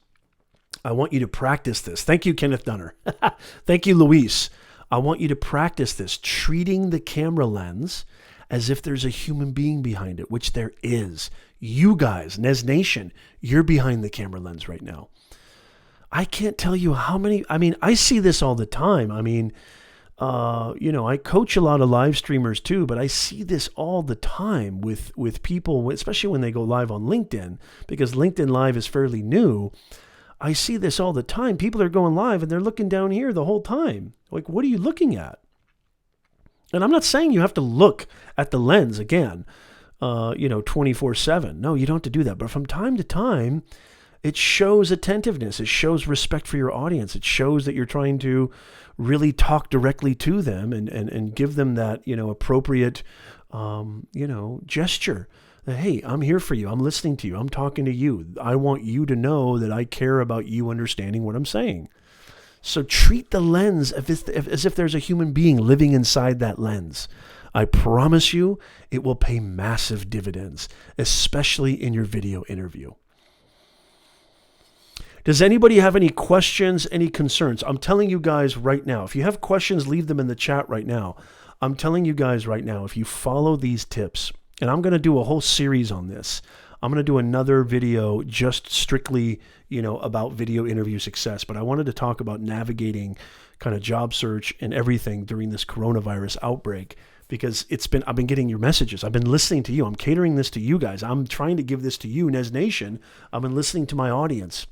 A: I want you to practice this. Thank you, Kenneth Dunner. Thank you, Luis. I want you to practice this, treating the camera lens as if there's a human being behind it, which there is. You guys, Nez Nation, you're behind the camera lens right now. I can't tell you how many, I see this all the time. I coach a lot of live streamers too, but I see this all the time with people, especially when they go live on LinkedIn, because LinkedIn Live is fairly new. I see this all the time. People are going live and they're looking down here the whole time. Like, what are you looking at? And I'm not saying you have to look at the lens again, 24/7. No, you don't have to do that. But from time to time, it shows attentiveness. It shows respect for your audience. It shows that you're trying to really talk directly to them and give them that, appropriate, gesture. Hey, I'm here for you. I'm listening to you. I'm talking to you. I want you to know that I care about you understanding what I'm saying. So treat the lens as if there's a human being living inside that lens. I promise you it will pay massive dividends, especially in your video interview. Does anybody have any questions, any concerns? I'm telling you guys right now, if you have questions, leave them in the chat right now. I'm telling you guys right now, if you follow these tips, and I'm going to do a whole series on this. I'm going to do another video just strictly, about video interview success. But I wanted to talk about navigating kind of job search and everything during this coronavirus outbreak, because I've been getting your messages. I've been listening to you. I'm catering this to you guys. I'm trying to give this to you, Nez Nation. I've been listening to my audience.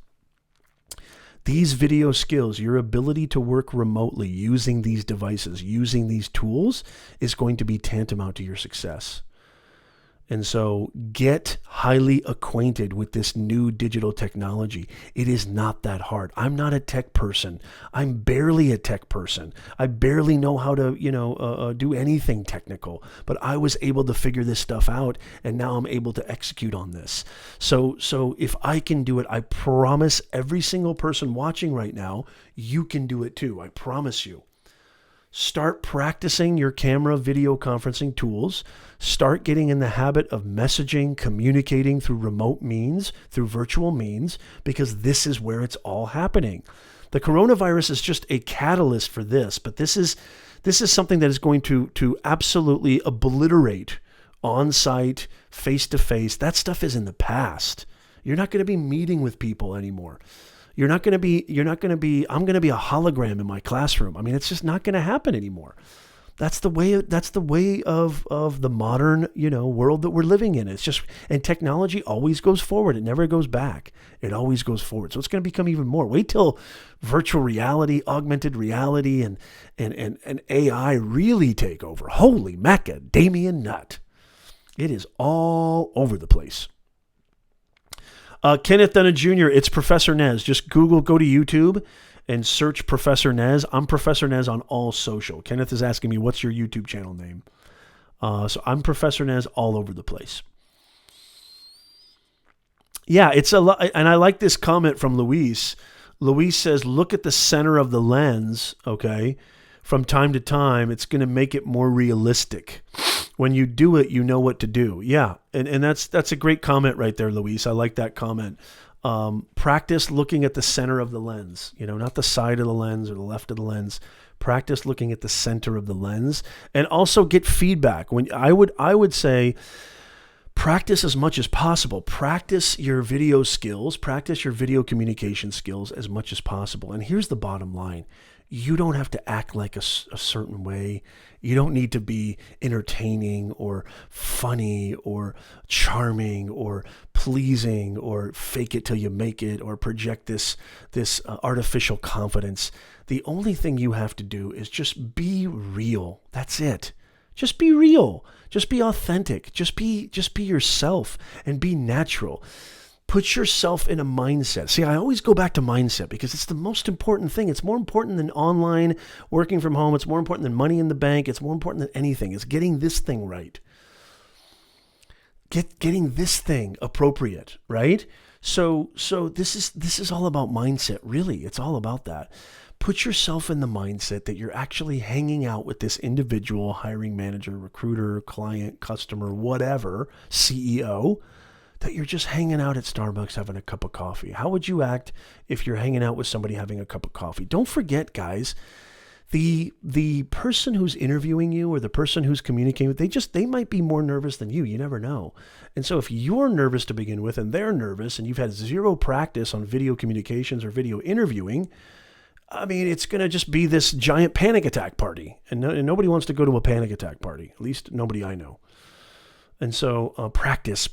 A: These video skills, your ability to work remotely using these devices, using these tools, is going to be tantamount to your success. And so get highly acquainted with this new digital technology. It is not that hard. I'm not a tech person. I'm barely a tech person. I barely know how to, do anything technical, but I was able to figure this stuff out, and now I'm able to execute on this. So if I can do it, I promise every single person watching right now, you can do it too. I promise you. Start practicing your camera video conferencing tools. Start getting in the habit of messaging, communicating through remote means, through virtual means, because this is where it's all happening. The coronavirus is just a catalyst for this, but this is something that is going to absolutely obliterate on-site, face-to-face. That stuff is in the past. You're not going to be meeting with people anymore. I'm going to be a hologram in my classroom. It's just not going to happen anymore. That's the way of the modern, world that we're living in. And technology always goes forward. It never goes back. It always goes forward. So it's going to become even more. Wait till virtual reality, augmented reality, and AI really take over. Holy macadamia nut. It is all over the place. Kenneth Dunner Jr., it's Professor Nez. Just go to YouTube and search Professor Nez. I'm Professor Nez on all social. Kenneth is asking me, what's your YouTube channel name? So I'm Professor Nez all over the place. Yeah, it's a lot. And I like this comment from Luis. Luis says, look at the center of the lens, okay? From time to time, it's going to make it more realistic. When you do it, you know what to do. Yeah, and that's a great comment right there, Luis. I like that comment. Practice looking at the center of the lens, not the side of the lens or the left of the lens. Practice looking at the center of the lens, and also get feedback. When I would say, practice as much as possible. Practice your video skills, practice your video communication skills as much as possible. And here's the bottom line. You don't have to act like a certain way. You don't need to be entertaining or funny or charming or pleasing or fake it till you make it or project this artificial confidence. The only thing you have to do is just be real. That's it. Just be real. Just be authentic. Just be yourself and be natural. Put yourself in a mindset. See, I always go back to mindset because it's the most important thing. It's more important than online, working from home. It's more important than money in the bank. It's more important than anything. It's getting this thing right. Getting this thing appropriate, right? So this is all about mindset, really. It's all about that. Put yourself in the mindset that you're actually hanging out with this individual, hiring manager, recruiter, client, customer, whatever, CEO, that you're just hanging out at Starbucks having a cup of coffee. How would you act if you're hanging out with somebody having a cup of coffee? Don't forget, guys, the person who's interviewing you or the person who's communicating with, they might be more nervous than you. You never know. And so if you're nervous to begin with and they're nervous and you've had zero practice on video communications or video interviewing, I mean, it's going to just be this giant panic attack party. And nobody wants to go to a panic attack party, at least nobody I know. And so practice.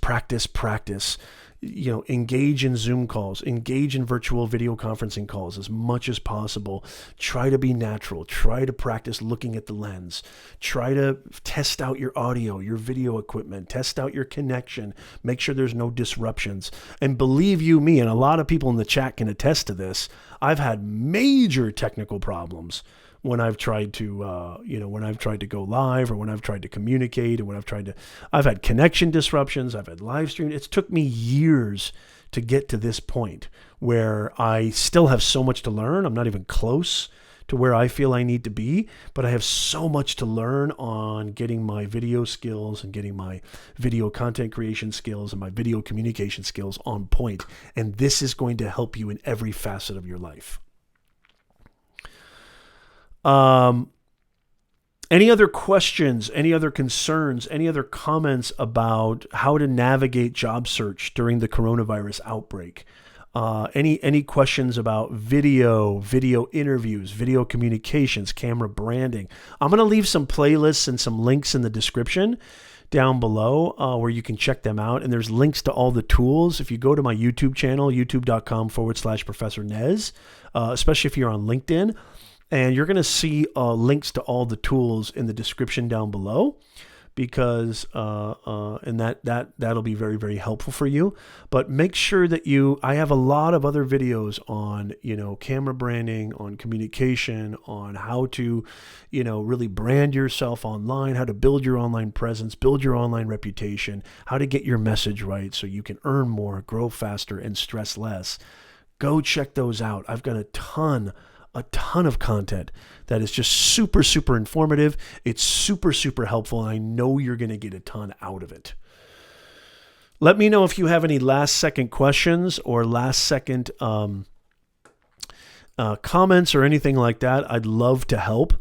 A: Engage in Zoom calls, engage in virtual video conferencing calls as much as possible. Try to be natural. Try to practice looking at the lens. Try to test out your audio, your video equipment. Test out your connection. Make sure there's no disruptions. And believe you me, and a lot of people in the chat can attest to this, I've had major technical problems when I've tried to, go live or when I've tried to communicate and I've had connection disruptions, I've had live stream. It's took me years to get to this point where I still have so much to learn. I'm not even close to where I feel I need to be, but I have so much to learn on getting my video skills and getting my video content creation skills and my video communication skills on point. And this is going to help you in every facet of your life. Any other questions, any other concerns, any other comments about how to navigate job search during the coronavirus outbreak? Any questions about video interviews, video communications, camera branding? I'm going to leave some playlists and some links in the description down below where you can check them out. And there's links to all the tools. If you go to my YouTube channel, youtube.com/Professor Nez, especially if you're on LinkedIn, and you're going to see links to all the tools in the description down below, because and that'll be very, very helpful for you. But make sure that I have a lot of other videos on camera branding, on communication, on how to really brand yourself online, how to build your online presence, build your online reputation, how to get your message right so you can earn more, grow faster, and stress less. Go check those out. I've got a ton of content that is just super, super informative. It's super, super helpful, and I know you're going to get a ton out of it. Let me know if you have any last-second questions or last-second comments or anything like that. I'd love to help.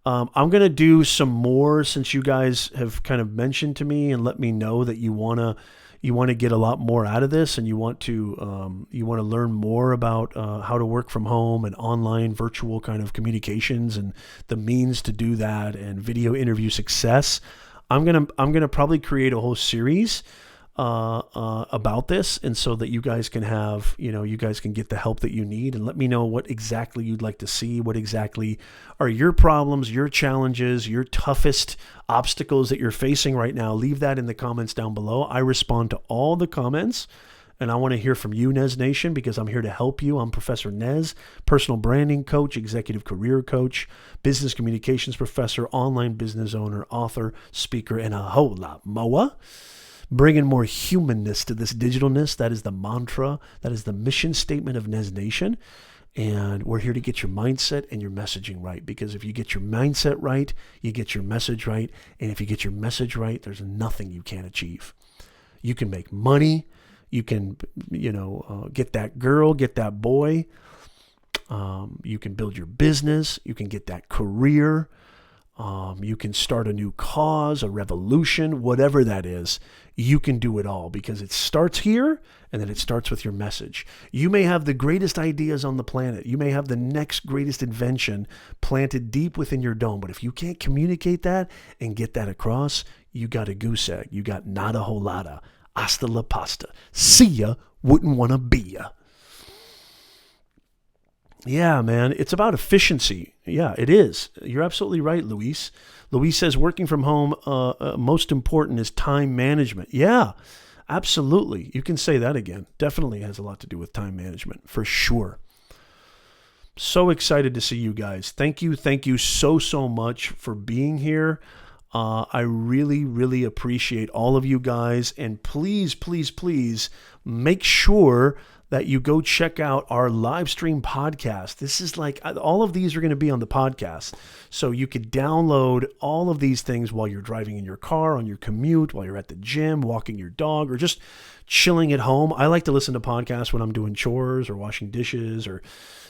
A: I'm going to do some more, since you guys have kind of mentioned to me and let me know that you want to get a lot more out of this, and you want to learn more about how to work from home and online virtual kind of communications and the means to do that, and video interview success. I'm gonna probably create a whole series about this, and so that you guys can have, you guys can get the help that you need. And let me know what exactly you'd like to see, what exactly are your problems, your challenges, your toughest obstacles that you're facing right now. Leave that in the comments down below. I respond to all the comments, and I want to hear from you, Nez Nation, because I'm here to help you. I'm Professor Nez, personal branding coach, executive career coach, business communications professor, online business owner, author, speaker, and a whole lot more. Bringing more humanness to this digitalness. That is the mantra. That is the mission statement of Nez Nation. And we're here to get your mindset and your messaging right, because if you get your mindset right, you get your message right. And if you get your message right, there's nothing you can't achieve. You can make money. You can, get that girl, get that boy. You can build your business. You can get that career. You can start a new cause, a revolution, whatever that is. You can do it all, because it starts here, and then it starts with your message. You may have the greatest ideas on the planet. You may have the next greatest invention planted deep within your dome. But if you can't communicate that and get that across, you got a goose egg. You got nada holada. Hasta la pasta. See ya. Wouldn't want to be ya. Yeah, man, it's about efficiency. Yeah, it is. You're absolutely right, Luis. Luis says working from home, most important is time management. Yeah, absolutely. You can say that again. Definitely has a lot to do with time management, for sure. So excited to see you guys. Thank you so much for being here. I really, really appreciate all of you guys. And please, please, please make sure that you go check out our live stream podcast. This is like, all of these are going to be on the podcast. So you could download all of these things while you're driving in your car, on your commute, while you're at the gym, walking your dog, or just chilling at home. I like to listen to podcasts when I'm doing chores or washing dishes, or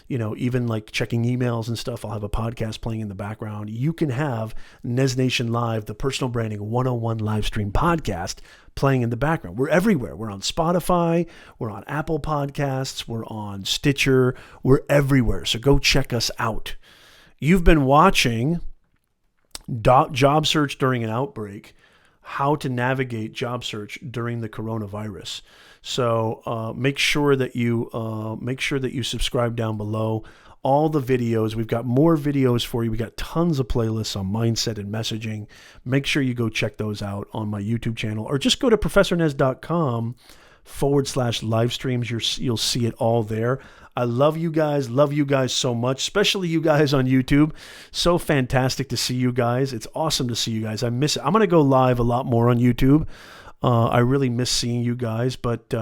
A: even like checking emails and stuff. I'll have a podcast playing in the background. You can have Nez Nation Live, the Personal Branding 101 live stream podcast, playing in the background. We're everywhere. We're on Spotify. We're on Apple Podcasts. We're on Stitcher. We're everywhere. So go check us out. You've been watching Job Search During an Outbreak, how to navigate job search during the coronavirus. So make sure that you subscribe down below. All the videos, we've got more videos for you. We got tons of playlists on mindset and messaging. Make sure you go check those out on my YouTube channel, or just go to professornez.com/live streams. You'll see it all there. I love you guys so much, especially you guys on YouTube. So fantastic to see you guys. It's awesome to see you guys. I miss it. I'm going to go live a lot more on YouTube. I really miss seeing you guys, but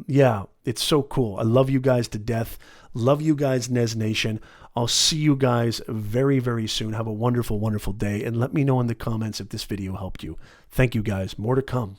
A: yeah, it's so cool. I love you guys to death. Love you guys, Nez Nation. I'll see you guys very, very soon. Have a wonderful, wonderful day, and let me know in the comments if this video helped you. Thank you guys. More to come.